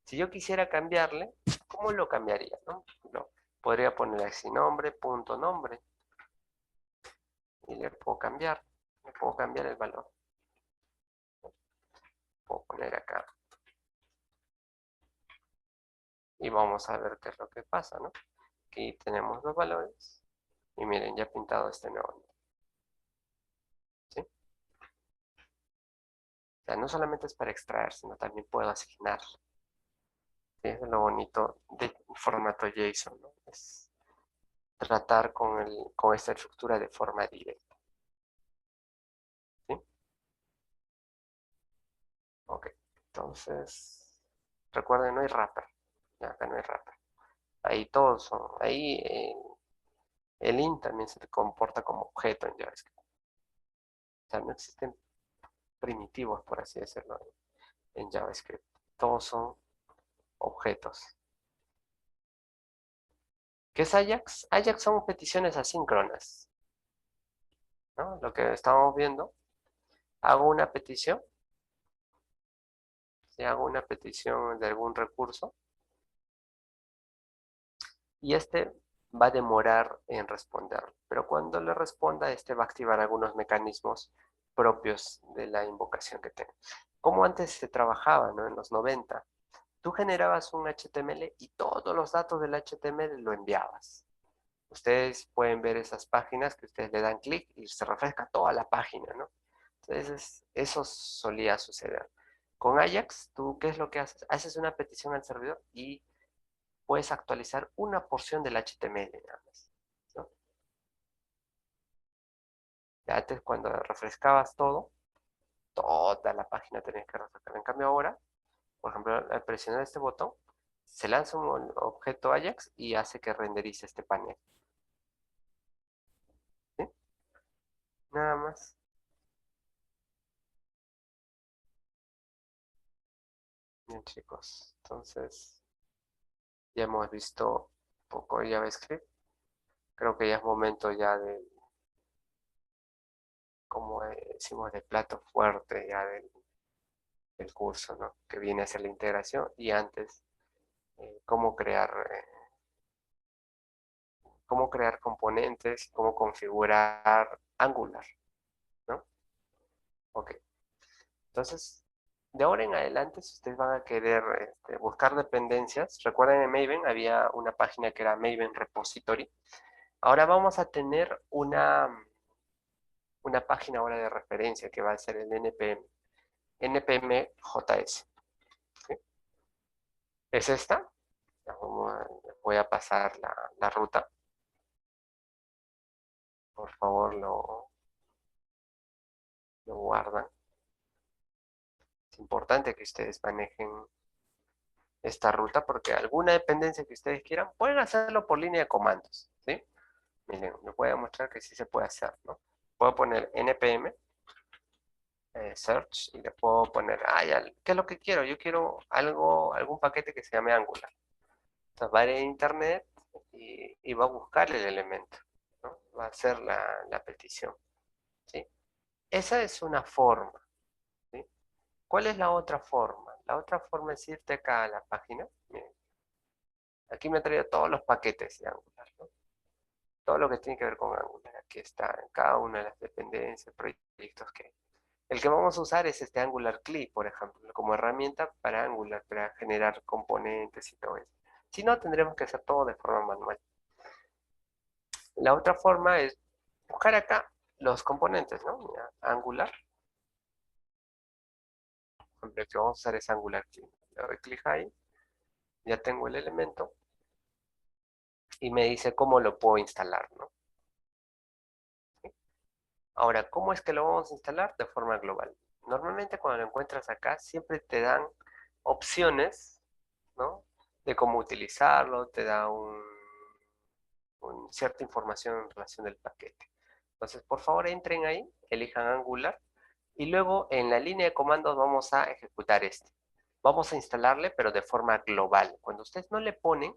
Si yo quisiera cambiarle, ¿cómo lo cambiaría, no? Podría poner así nombre, punto nombre, y le puedo cambiar el valor. Puedo poner acá. Y vamos a ver qué es lo que pasa, ¿no? Aquí tenemos los valores. Y miren, ya he pintado este nuevo. ¿Sí? O sea, no solamente es para extraer, sino también puedo asignar. ¿Sí? Es lo bonito del formato JSON, ¿no? Es tratar con esta estructura de forma directa. ¿Sí? Ok, entonces, recuerden, no hay wrapper. Acá no hay wrapper. Ahí todos son, ahí el int también se comporta como objeto en JavaScript. O sea, no existen primitivos, por así decirlo, en JavaScript. Todos son objetos. ¿Qué es Ajax? Ajax son peticiones asíncronas, ¿no? Lo que estamos viendo, hago una petición, si hago una petición de algún recurso, y este va a demorar en responder, pero cuando le responda, este va a activar algunos mecanismos propios de la invocación que tengo. Como antes se trabajaba, ¿no? En los 90, tú generabas un HTML y todos los datos del HTML lo enviabas. Ustedes pueden ver esas páginas que ustedes le dan clic y se refresca toda la página, ¿no? Entonces, eso solía suceder. Con Ajax, ¿tú qué es lo que haces? Haces una petición al servidor y puedes actualizar una porción del HTML nada más, ¿no? Ya antes, cuando refrescabas todo, toda la página tenías que refrescar. En cambio ahora, por ejemplo, al presionar este botón, se lanza un objeto Ajax y hace que renderice este panel. ¿Sí? Nada más. Bien, chicos. Entonces, ya hemos visto un poco de JavaScript. Creo que ya es momento ya de, como decimos, de plato fuerte ya del curso, ¿no? Que viene a ser la integración y antes cómo crear componentes, cómo configurar Angular, ¿no? Ok. Entonces, de ahora en adelante, si ustedes van a querer buscar dependencias, recuerden en Maven había una página que era Maven Repository. Ahora vamos a tener una página ahora de referencia que va a ser el npm.js. ¿Sí? ¿Es esta? Voy a pasar la ruta. Por favor, lo guardan. Es importante que ustedes manejen esta ruta porque alguna dependencia que ustedes quieran, pueden hacerlo por línea de comandos. ¿Sí? Miren, les voy a mostrar que sí se puede hacer, ¿no? Puedo poner npm search y le puedo poner, ¿qué es lo que quiero? Yo quiero algún paquete que se llame Angular. Entonces va a ir a internet y va a buscar el elemento, ¿no? Va a hacer la petición, ¿sí? Esa es una forma, ¿sí? ¿Cuál es la otra forma? La otra forma es irte acá a la página. Miren, aquí me ha traído todos los paquetes de Angular, ¿no? Todo lo que tiene que ver con Angular. Aquí está en cada una de las dependencias, proyectos que... El que vamos a usar es este Angular CLI, por ejemplo, como herramienta para Angular, para generar componentes y todo eso. Si no, tendremos que hacer todo de forma manual. La otra forma es buscar acá los componentes, ¿no? Mira, Angular. Por ejemplo, el que vamos a usar es Angular CLI. Le doy clic ahí, ya tengo el elemento y me dice cómo lo puedo instalar, ¿no? ¿Sí? Ahora, ¿cómo es que lo vamos a instalar? De forma global. Normalmente cuando lo encuentras acá, siempre te dan opciones, ¿no? De cómo utilizarlo, te da cierta información en relación del paquete. Entonces, por favor, entren ahí, elijan Angular, y luego en la línea de comandos vamos a ejecutar este. Vamos a instalarle, pero de forma global. Cuando ustedes no le ponen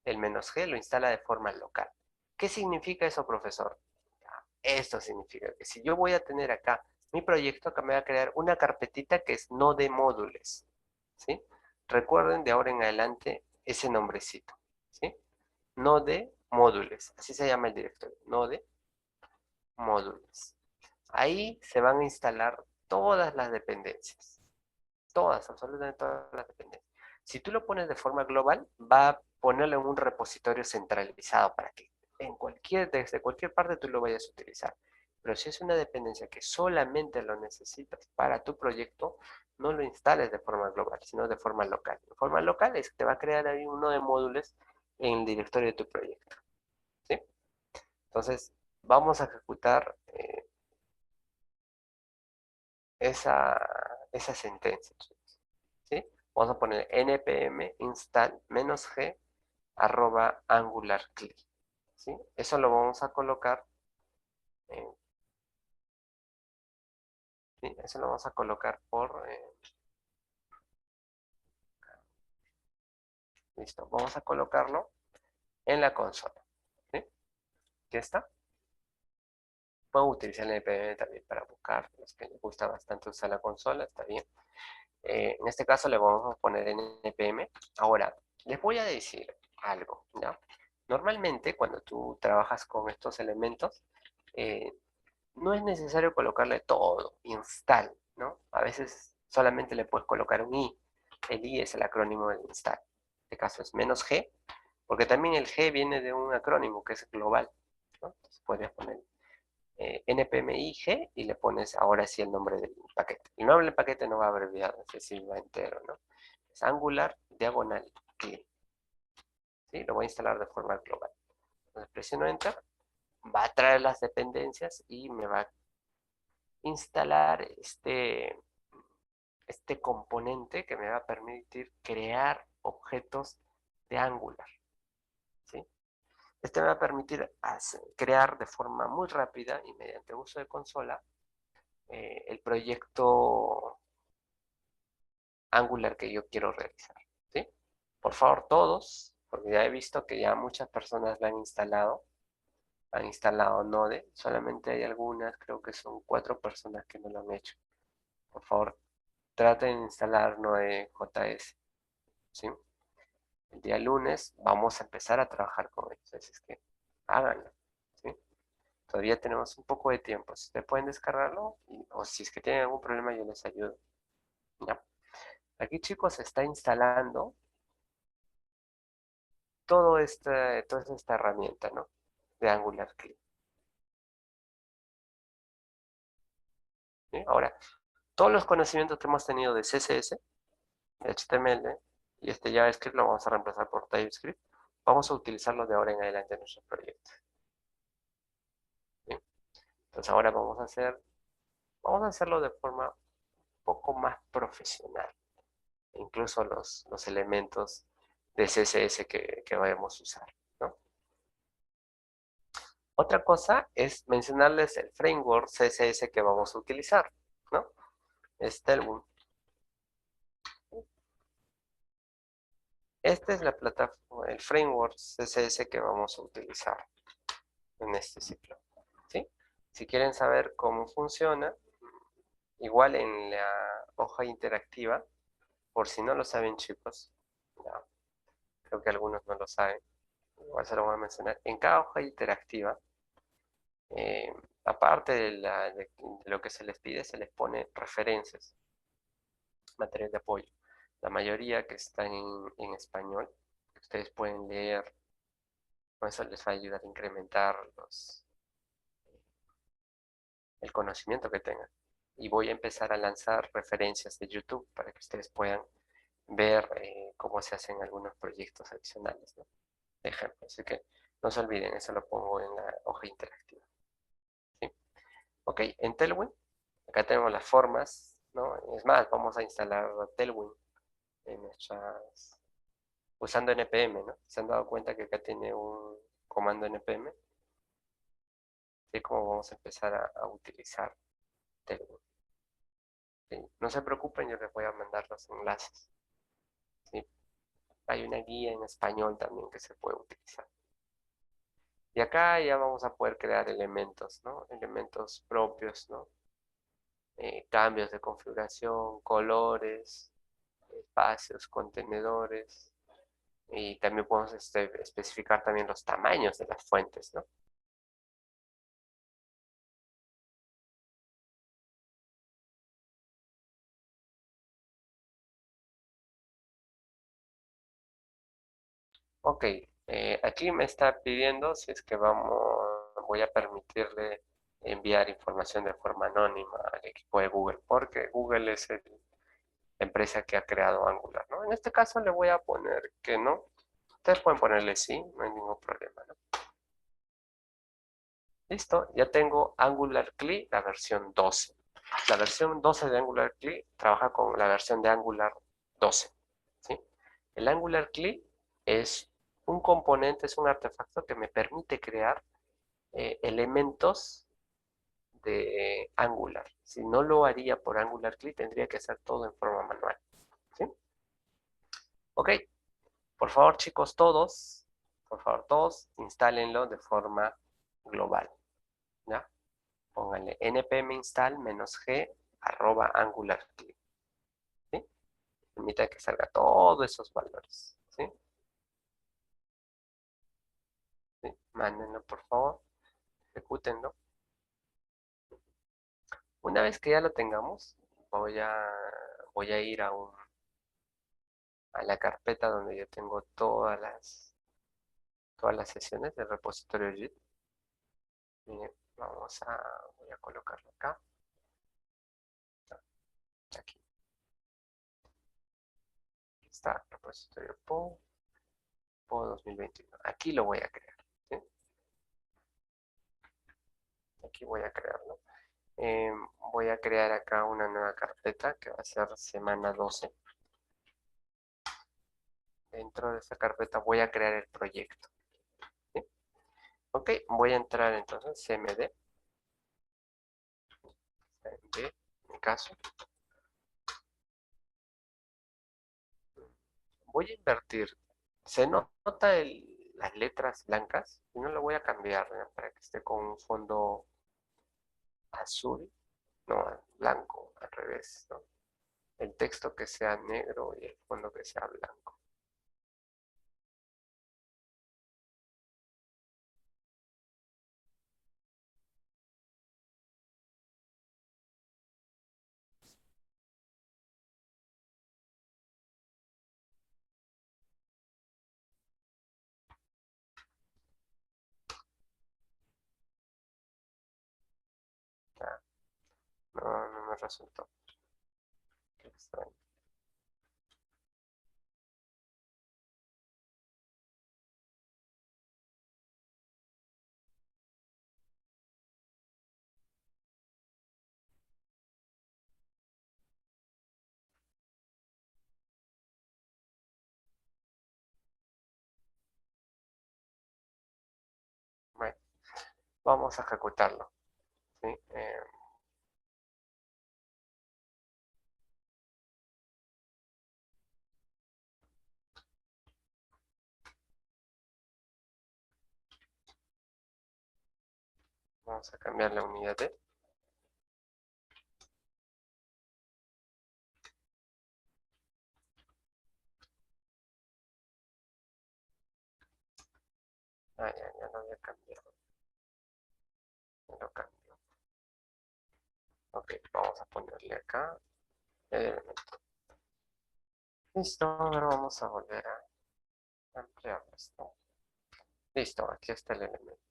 el "-g", lo instala de forma local. ¿Qué significa eso, profesor? Esto significa que si yo voy a tener acá mi proyecto, acá me va a crear una carpetita que es node modules, ¿sí? Recuerden de ahora en adelante ese nombrecito, ¿sí? Node módules, así se llama el directorio, node módules. Ahí se van a instalar todas las dependencias, todas, absolutamente todas las dependencias. Si tú lo pones de forma global, va a ponerlo en un repositorio centralizado para que desde cualquier parte tú lo vayas a utilizar. Pero si es una dependencia que solamente lo necesitas para tu proyecto, no lo instales de forma global, sino de forma local. De forma local es que te va a crear ahí uno de módulos en el directorio de tu proyecto. ¿Sí? Entonces, vamos a ejecutar esa sentencia. ¿Sí? Vamos a poner npm install -g @angular-cli. ¿Sí? Eso lo vamos a colocar ¿sí? Eso lo vamos a colocar listo, vamos a colocarlo en la consola. ¿Sí? ¿Qué está? Puedo utilizar el npm también para buscar, los que les gusta bastante usar la consola, está bien. En este caso le vamos a poner npm. Ahora, les voy a decir algo, ¿ya? Normalmente cuando tú trabajas con estos elementos, no es necesario colocarle todo, install, ¿no? A veces solamente le puedes colocar un i. El i es el acrónimo del install. En este caso es "-g", porque también el g viene de un acrónimo que es global, ¿no? Entonces podrías poner npm-i-g y le pones ahora sí el nombre del paquete. El nombre del paquete no va abreviado, es decir, va entero, ¿no? Es Angular diagonal cli. ¿Sí? Lo voy a instalar de forma global. Entonces presiono Enter, va a traer las dependencias y me va a instalar este componente que me va a permitir crear objetos de Angular. ¿Sí? Este me va a permitir crear de forma muy rápida y mediante uso de consola el proyecto Angular que yo quiero realizar. ¿Sí? Por favor, todos, porque ya he visto que ya muchas personas lo han instalado Node, solamente hay algunas, creo que son 4 personas que no lo han hecho. Por favor, traten de instalar Node.js. ¿Sí? El día lunes vamos a empezar a trabajar con ellos, así es que háganlo. ¿Sí? Todavía tenemos un poco de tiempo. Si ustedes pueden descargarlo, o si es que tienen algún problema, yo les ayudo. ¿Ya? Aquí, chicos, se está instalando toda esta herramienta, ¿no? De Angular Clip. ¿Sí? Ahora, todos los conocimientos que hemos tenido de CSS, de HTML y este JavaScript lo vamos a reemplazar por TypeScript. Vamos a utilizarlo de ahora en adelante en nuestros proyectos. ¿Sí? Entonces ahora vamos a hacerlo de forma un poco más profesional. Incluso los elementos de CSS que vayamos a usar, ¿no? Otra cosa es mencionarles el framework CSS que vamos a utilizar, ¿no? Es Tailwind. Esta es la plataforma, el framework CSS que vamos a utilizar en este ciclo, ¿sí? Si quieren saber cómo funciona, igual en la hoja interactiva, por si no lo saben, chicos, ya, creo que algunos no lo saben, igual se lo voy a mencionar. En cada hoja interactiva, eh, aparte de lo que se les pide, se les pone referencias, material de apoyo. La mayoría que están en español, que ustedes pueden leer, con eso les va a ayudar a incrementar el conocimiento que tengan. Y voy a empezar a lanzar referencias de YouTube para que ustedes puedan ver cómo se hacen algunos proyectos adicionales, ¿no? De ejemplo. Así que no se olviden, eso lo pongo en la hoja interactiva. ¿Sí? Ok, en Tailwind, acá tenemos las formas, ¿no? Es más, vamos a instalar Tailwind en nuestras, usando npm, ¿no? Se han dado cuenta que acá tiene un comando npm. Así es como vamos a empezar a utilizar Tailwind. ¿Sí? No se preocupen, yo les voy a mandar los enlaces. ¿Sí? Hay una guía en español también que se puede utilizar. Y acá ya vamos a poder crear elementos, ¿no? Elementos propios, ¿no? Cambios de configuración, colores, espacios, contenedores. Y también podemos especificar también los tamaños de las fuentes, ¿no? Ok, aquí me está pidiendo si es que voy a permitirle enviar información de forma anónima al equipo de Google, porque Google es la empresa que ha creado Angular, ¿no? En este caso le voy a poner que no. Ustedes pueden ponerle sí, no hay ningún problema, ¿no? Listo, ya tengo Angular CLI, la versión 12. La versión 12 de Angular CLI trabaja con la versión de Angular 12, ¿sí? El Angular CLI es un componente, es un artefacto que me permite crear elementos de Angular. Si no lo haría por Angular CLI, tendría que hacer todo en forma manual, ¿sí? Ok, por favor, chicos, por favor, todos, instálenlo de forma global, ¿ya? Pónganle npm install -g @angularclip, ¿sí? Permita que salga todos esos valores, ¿sí? ¿Sí? Mándenlo, por favor, ejecútenlo. Una vez que ya lo tengamos, voy a ir a la carpeta donde yo tengo todas las sesiones del repositorio Git. Miren, voy a colocarlo acá, aquí. Está repositorio PO 2021. Aquí lo voy a crear, ¿sí? Aquí voy a crearlo. Voy a crear acá una nueva carpeta que va a ser semana 12. Dentro de esta carpeta voy a crear el proyecto, ¿sí? Ok, voy a entrar entonces cmd, en mi caso. Voy a invertir. Se nota las letras blancas y no lo voy a cambiar, ¿no? Para que esté con un fondo azul, no, blanco, al revés, ¿no? El texto que sea negro y el fondo que sea blanco. me resultó. Qué extraño. Bueno, vamos a ejecutarlo. ¿Sí? Vamos a cambiar la unidad de. Ya lo había cambiado. Ya lo cambió. Ok, vamos a ponerle acá el elemento. Listo, ahora vamos a volver a ampliar esto. Listo, aquí está el elemento.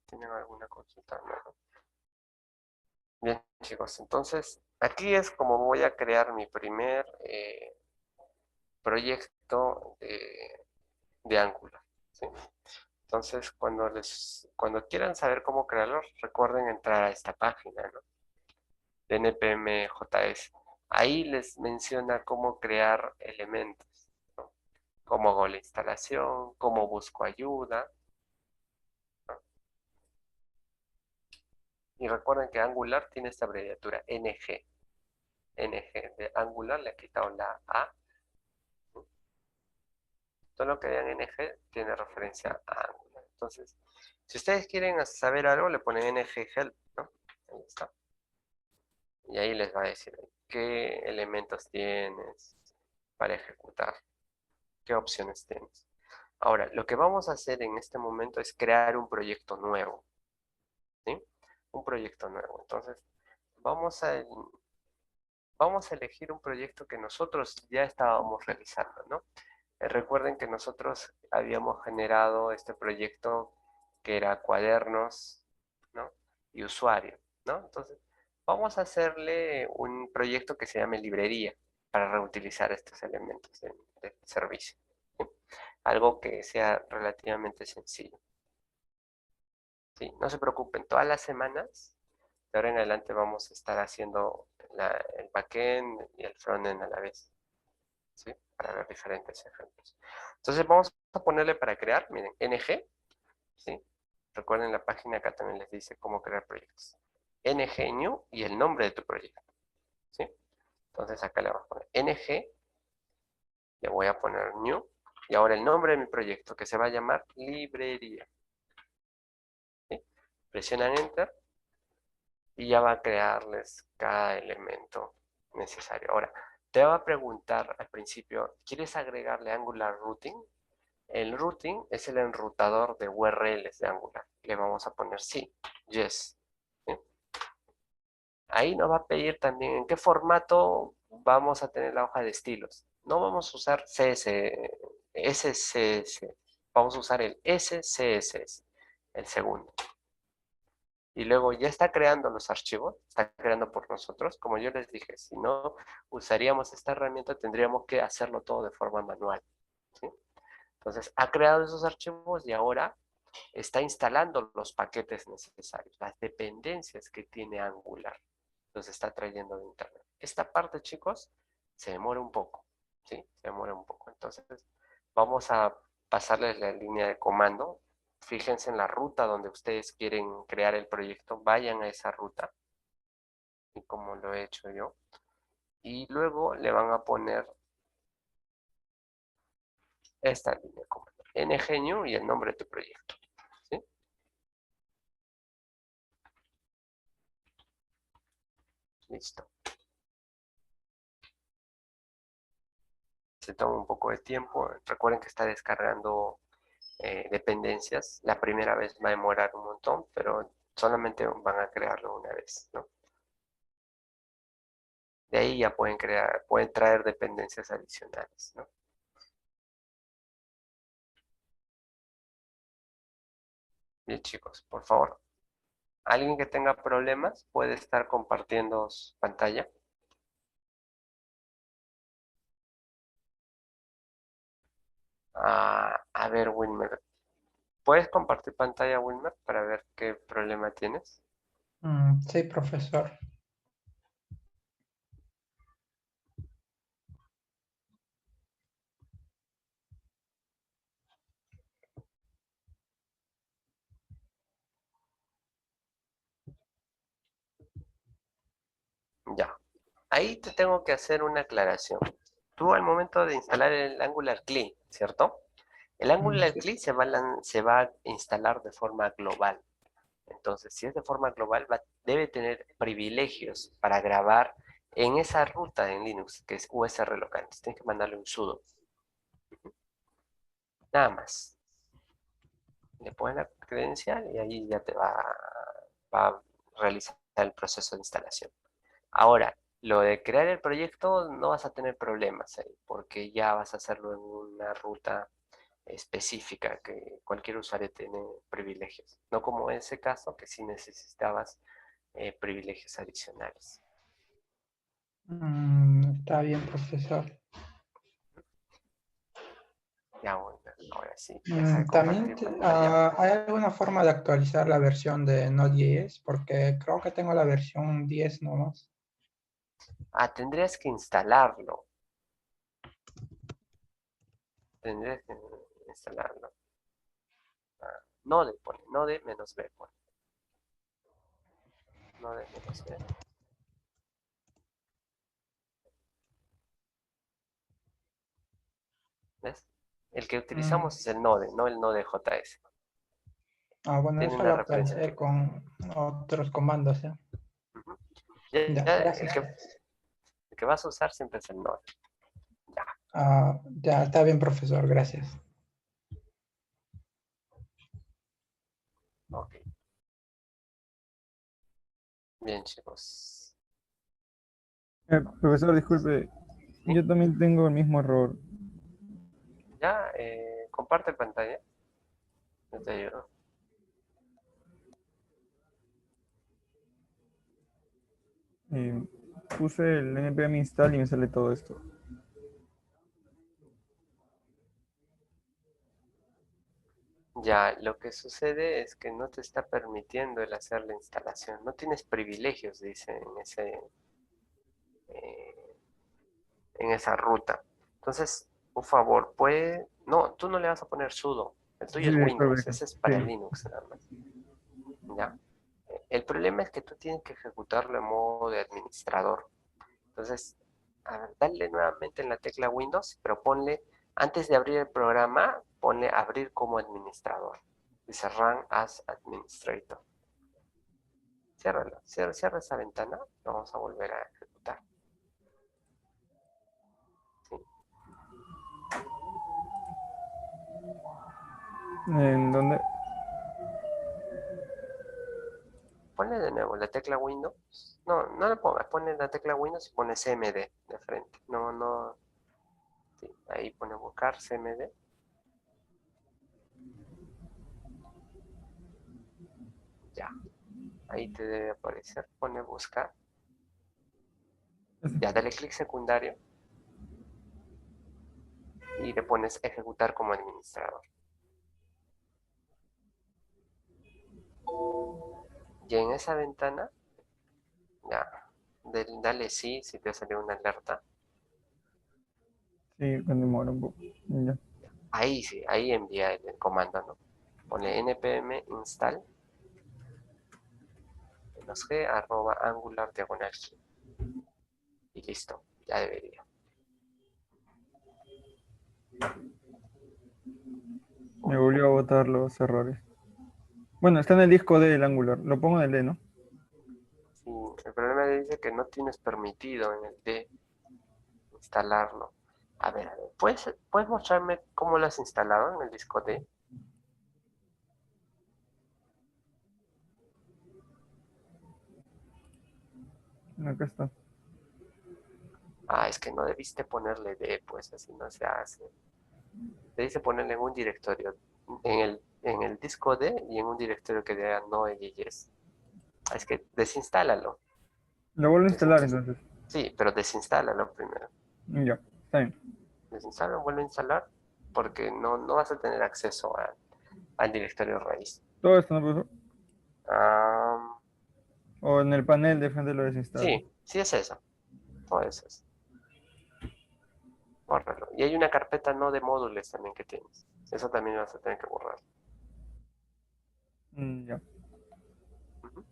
¿Tienen alguna consulta? No. Bien, chicos, entonces aquí es como voy a crear mi primer proyecto de Angular. ¿Sí? Entonces, cuando quieran saber cómo crearlo, recuerden entrar a esta página, ¿no? De NPM.js. Ahí les menciona cómo crear elementos, ¿no? Cómo hago la instalación, cómo busco ayuda, ¿no? Y recuerden que Angular tiene esta abreviatura NG. NG de Angular le he quitado la A. Todo lo que vean NG tiene referencia a Angular. Entonces, si ustedes quieren saber algo, le ponen NG help, ¿no? Ahí está. Y ahí les va a decir qué elementos tienes para ejecutar, qué opciones tienes. Ahora, lo que vamos a hacer en este momento es crear un proyecto nuevo, ¿sí? Un proyecto nuevo. Entonces, vamos a elegir un proyecto que nosotros ya estábamos realizando, ¿no? Recuerden que nosotros habíamos generado este proyecto que era cuadernos, ¿no? Y usuario, ¿no? Entonces, vamos a hacerle un proyecto que se llame librería para reutilizar estos elementos del servicio, ¿sí? Algo que sea relativamente sencillo. ¿Sí? No se preocupen, todas las semanas, de ahora en adelante vamos a estar haciendo el backend y el frontend a la vez. ¿Sí? Para ver diferentes ejemplos. Entonces vamos a ponerle para crear, miren, NG, ¿sí? Recuerden la página acá también les dice cómo crear proyectos. NG new y el nombre de tu proyecto, ¿sí? Entonces acá le vamos a poner NG, le voy a poner new, y ahora el nombre de mi proyecto que se va a llamar librería. ¿Sí? Presionan enter y ya va a crearles cada elemento necesario. Ahora, te va a preguntar al principio, ¿quieres agregarle Angular Routing? El routing es el enrutador de URLs de Angular. Le vamos a poner sí, yes. ¿Sí? Ahí nos va a pedir también en qué formato vamos a tener la hoja de estilos. No vamos a usar SCS, vamos a usar el SCSS, el segundo. Y luego ya está creando los archivos, está creando por nosotros. Como yo les dije, si no usaríamos esta herramienta, tendríamos que hacerlo todo de forma manual. ¿Sí? Entonces, ha creado esos archivos y ahora está instalando los paquetes necesarios, las dependencias que tiene Angular. Los está trayendo de internet. Esta parte, chicos, se demora un poco. ¿Sí? Se demora un poco. Entonces, vamos a pasarles la línea de comando. Fíjense en la ruta donde ustedes quieren crear el proyecto. Vayan a esa ruta. Y como lo he hecho yo. Y luego le van a poner esta línea de comando. ngnew y el nombre de tu proyecto. ¿Sí? Listo. Se toma un poco de tiempo. Recuerden que está descargando dependencias. La primera vez va a demorar un montón, pero solamente van a crearlo una vez, ¿no? De ahí ya pueden traer dependencias adicionales, ¿no? Bien, chicos, por favor. ¿Alguien que tenga problemas puede estar compartiendo su pantalla? A ver, Wilmer. ¿Puedes compartir pantalla, Wilmer, para ver qué problema tienes?
Sí, profesor.
Ya. Ahí te tengo que hacer una aclaración. Tú al momento de instalar el Angular CLI, ¿cierto? El Angular
Sí.
CLI se va a instalar de forma global. Entonces, si es de forma global, debe tener privilegios para grabar en esa ruta en Linux, que es USR local. Entonces, tienes que mandarle un sudo. Nada más. Le pones la credencial y ahí ya va a realizar el proceso de instalación. Ahora, lo de crear el proyecto no vas a tener problemas ahí, porque ya vas a hacerlo en una ruta específica que cualquier usuario tiene privilegios. No como en ese caso que sí necesitabas privilegios adicionales.
Está bien, profesor.
Ya bueno, ahora sí, deja de
También
compartir pantalla.
¿hay alguna forma de actualizar la versión de Node.js? Porque creo que tengo la versión 10 nomás.
Tendrías que instalarlo. Tendrías que instalarlo. Node pone, node menos b pone. Node menos b. ¿Ves? El que
Mm,
utilizamos es el node, no el node JS.
Bueno,
Tiene
eso
una
lo
referencia
actualicé
antigua.
con otros comandos, ¿ya?
Ujú. Ya,
Ya,
ya,
gracias.
el que vas a usar siempre es el node. Ya,
Ya, está bien, profesor, gracias.
ok. Bien, chicos.
Profesor, disculpe,
¿Sí?
yo también tengo el mismo error.
Ya, comparte pantalla. Yo te ayudo.
Eh, Puse el npm install y me sale todo esto.
Ya, lo que sucede es que no te está permitiendo el hacer la instalación. No tienes privilegios, dice eh, en esa ruta. Entonces, por favor, puede... No, tú no le vas a poner sudo. El
Sí,
tuyo es
disculpe.
Windows. Ese es
Sí.
para Linux nada más. ¿Ya? El problema es que tú tienes que ejecutarlo en modo de administrador. Entonces, a ver, dale nuevamente en la tecla Windows, pero ponle, antes de abrir el programa, ponle abrir como administrador. Dice Run as Administrator. Ciérralo, cierra esa ventana. Lo vamos a volver a ejecutar. ¿Sí?
¿En dónde?
Ponle de nuevo la tecla Windows. No, no le pongas, ponle la tecla Windows y pone CMD de frente. No, no. Sí, ahí pone buscar CMD. Ya, ahí te debe aparecer. Pone buscar. Ya, dale clic secundario y le pones ejecutar como administrador. Y en esa ventana, ya, dale sí si te sale una alerta.
Sí, con demora un poco. Ya.
Ahí sí, ahí envía el comando, ¿no? Pone npm install -g @angular diagonal y listo, ya debería.
Me volvió a botar los errores. Bueno, está en el disco D del Angular. Lo pongo en el D, ¿no?
Sí, el problema dice que no tienes permitido en el D instalarlo. A ver, ¿puedes mostrarme cómo lo has instalado en el disco D?
Acá está.
Es que no debiste ponerle D, pues así no se hace. Debiste ponerle en un directorio, en el en el disco D y en un directorio que diga Node.js. Es que desinstálalo.
Lo vuelvo a instalar
Desinstala-
entonces.
Sí, pero desinstálalo primero.
Ya, está bien.
Desinstálalo, vuelve a instalar, porque no vas a tener acceso al directorio raíz.
Todo esto, ¿no, profesor?
Ah,
O en el panel de frente lo desinstalo.
sí, sí es eso. Todo eso es. Bórralo. Y hay una carpeta no de módulos también que tienes. Eso también vas a tener que borrar.
Ya.
Ujú.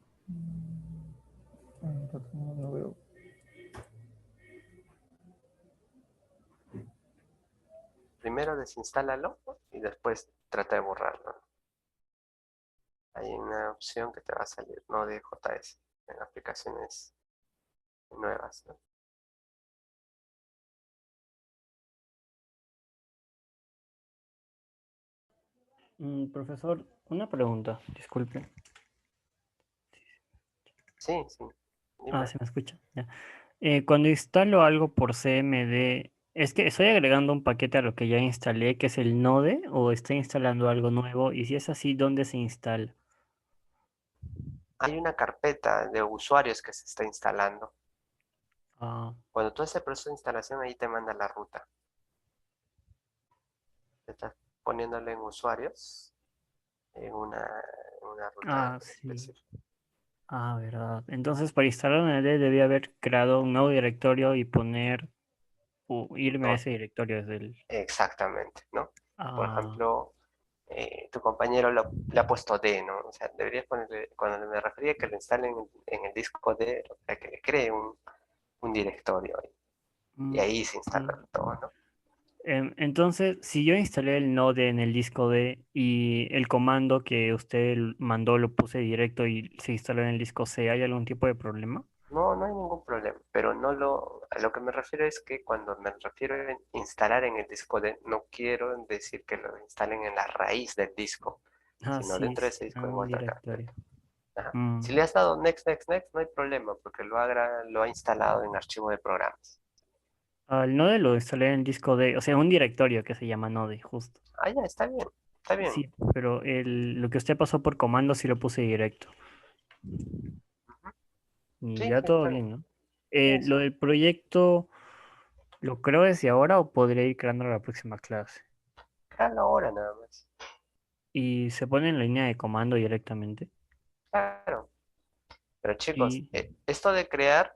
No veo.
Primero desinstálalo y después trata de borrarlo. Hay una opción que te va a salir, no de JS, en aplicaciones nuevas, ¿no?
Profesor, una pregunta, disculpe.
Sí, sí.
Ah,
Dime.
¿se me escucha? Ya. Cuando instalo algo por CMD, ¿es que estoy agregando un paquete a lo que ya instalé, que es el Node, o estoy instalando algo nuevo? Y si es así, ¿dónde se instala?
Hay una carpeta de usuarios que se está instalando.
Ah,
Cuando tú haces el proceso de instalación, ahí te manda la ruta. Te estás poniéndole en usuarios en una ruta
sí.
específica.
Ah, verdad. Entonces, para instalar ND debía haber creado un nuevo directorio y poner, o irme a
No,
ese directorio desde el...
exactamente, ¿no? Por
Ah,
ejemplo, tu compañero le ha puesto D, ¿no? O sea, deberías ponerle, cuando me refería a que lo instalen en el disco D, o sea, que le cree un directorio ahí, y
mm,
ahí se instala
mm.
todo, ¿no?
Entonces, si yo instalé el Node en el disco D y el comando que usted mandó lo puse directo y se instaló en el disco C, ¿hay algún tipo de problema?
No, no hay ningún problema, pero a lo que me refiero es que cuando me refiero a instalar en el disco D, no quiero decir que lo instalen en la raíz del disco,
Ah,
sino
sí,
dentro de ese disco en
un
otra
directorio.
carpeta. Ajá. Si
Mm.
le has dado next, next, next, no hay problema, porque lo ha instalado en archivo de programas.
El Node lo instalé en el disco D, o sea, un directorio que se llama Node, justo.
Ah, ya, está bien, está bien.
Sí, pero lo que usted pasó por comando sí lo puse directo. Y
Sí,
ya
sí,
todo
está bien.
bien, ¿no?
Sí, sí.
Lo del proyecto, ¿lo creo desde ahora o podría ir creando la próxima clase?
Créalo ahora nada más.
Y se pone en la línea de comando directamente.
Claro. Pero chicos,
Y,
esto de crear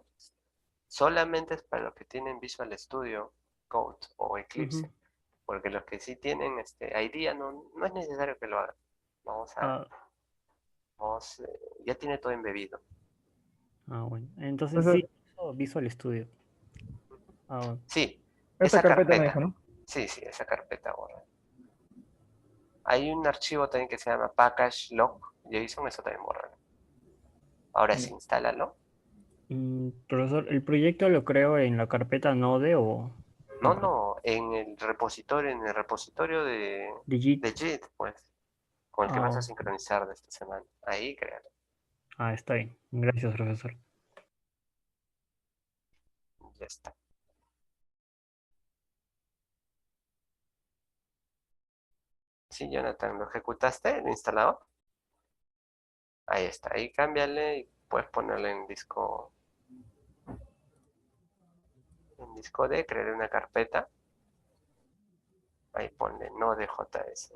solamente es para los que tienen Visual Studio Code o
ujú.
Eclipse. Porque los que sí tienen IDEA no es necesario que lo hagan. Vamos a,
Ah,
ya tiene todo embebido.
bueno. Entonces
Profesor,
sí, Visual Studio. Bueno.
Sí,
esta
esa
carpeta me dijo,
carpeta.
¿no?
Sí, sí, esa carpeta ahora. Hay un archivo también que se llama package log JSON, eso también borra. Ahora
Ya.
sí, instálalo.
Profesor, ¿el proyecto lo creo en la carpeta Node o
No,
aparte?
no, en el repositorio
Digit.
de JIT, pues, con el que vas a
Ah,
sincronizar de esta semana. Ahí, créalo.
está bien. Gracias, profesor.
Ya está. Sí, Jonathan, ¿lo ejecutaste? ¿Lo instalado? Ahí está. Ahí cámbiale y puedes ponerle en disco D, crear una carpeta. Ahí ponle Node.js.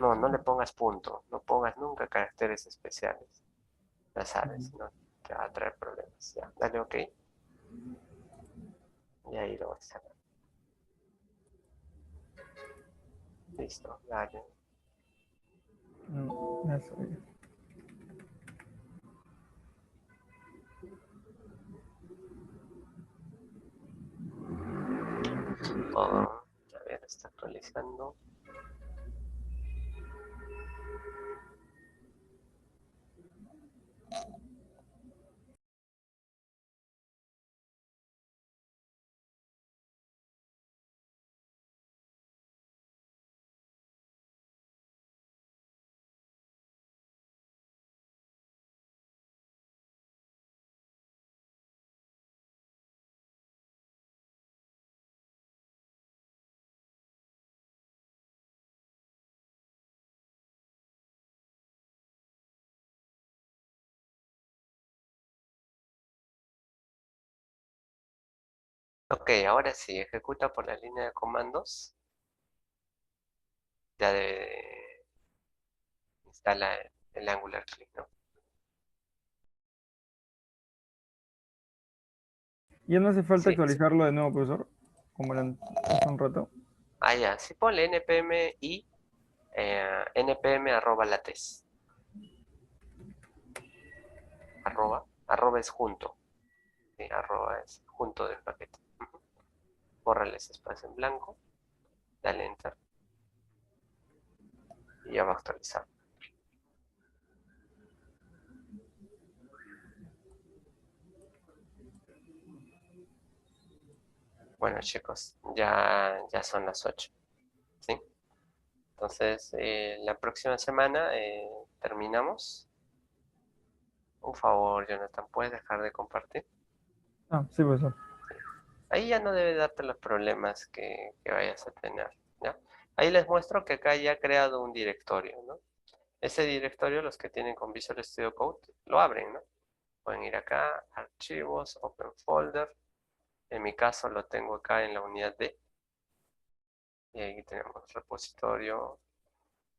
No, no le pongas punto. No pongas nunca caracteres especiales. Ya sabes, si no te va a traer problemas. Ya, dale OK. Y ahí lo vas a sacar. Listo, dale.
No, eso, ya.
Todo. A ver, está actualizando. Ok, ahora sí, ejecuta por la línea de comandos. Ya instala el Angular Click, ¿no?
Ya no hace falta
Sí.
actualizarlo de nuevo, profesor, como hace un rato.
Ah, ya, sí, ponle npm y npm@lattes. Arroba es junto. Sí, arroba es junto del paquete. Ujú. Bórrale ese espacio en blanco. Dale enter. Y ya va a actualizar. Bueno, chicos, ya son las 8. ¿Sí? Entonces, la próxima semana terminamos. Un favor, Jonathan, ¿puedes dejar de compartir?
Ah, sí, profesor.
Ahí ya no debe darte los problemas que vayas a tener, ¿ya? Ahí les muestro que acá ya he creado un directorio, ¿no? Ese directorio, los que tienen con Visual Studio Code, lo abren, ¿no? Pueden ir acá, archivos, open folder. En mi caso lo tengo acá en la unidad D. Y ahí tenemos repositorio.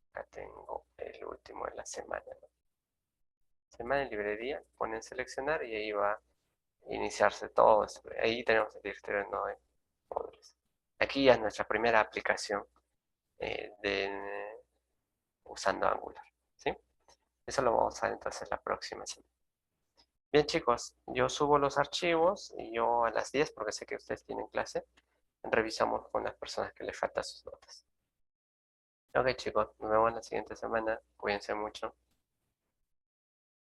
Acá tengo el último de la semana, ¿no? Semana en librería, ponen seleccionar y ahí va a iniciarse todo esto. Ahí tenemos el directorio de módulos. Aquí ya es nuestra primera aplicación usando Angular, ¿sí? Eso lo vamos a ver entonces la próxima semana. Bien, chicos, yo subo los archivos y yo a las 10, porque sé que ustedes tienen clase, revisamos con las personas que les faltan sus notas. Ok, chicos, nos vemos la siguiente semana. Cuídense mucho.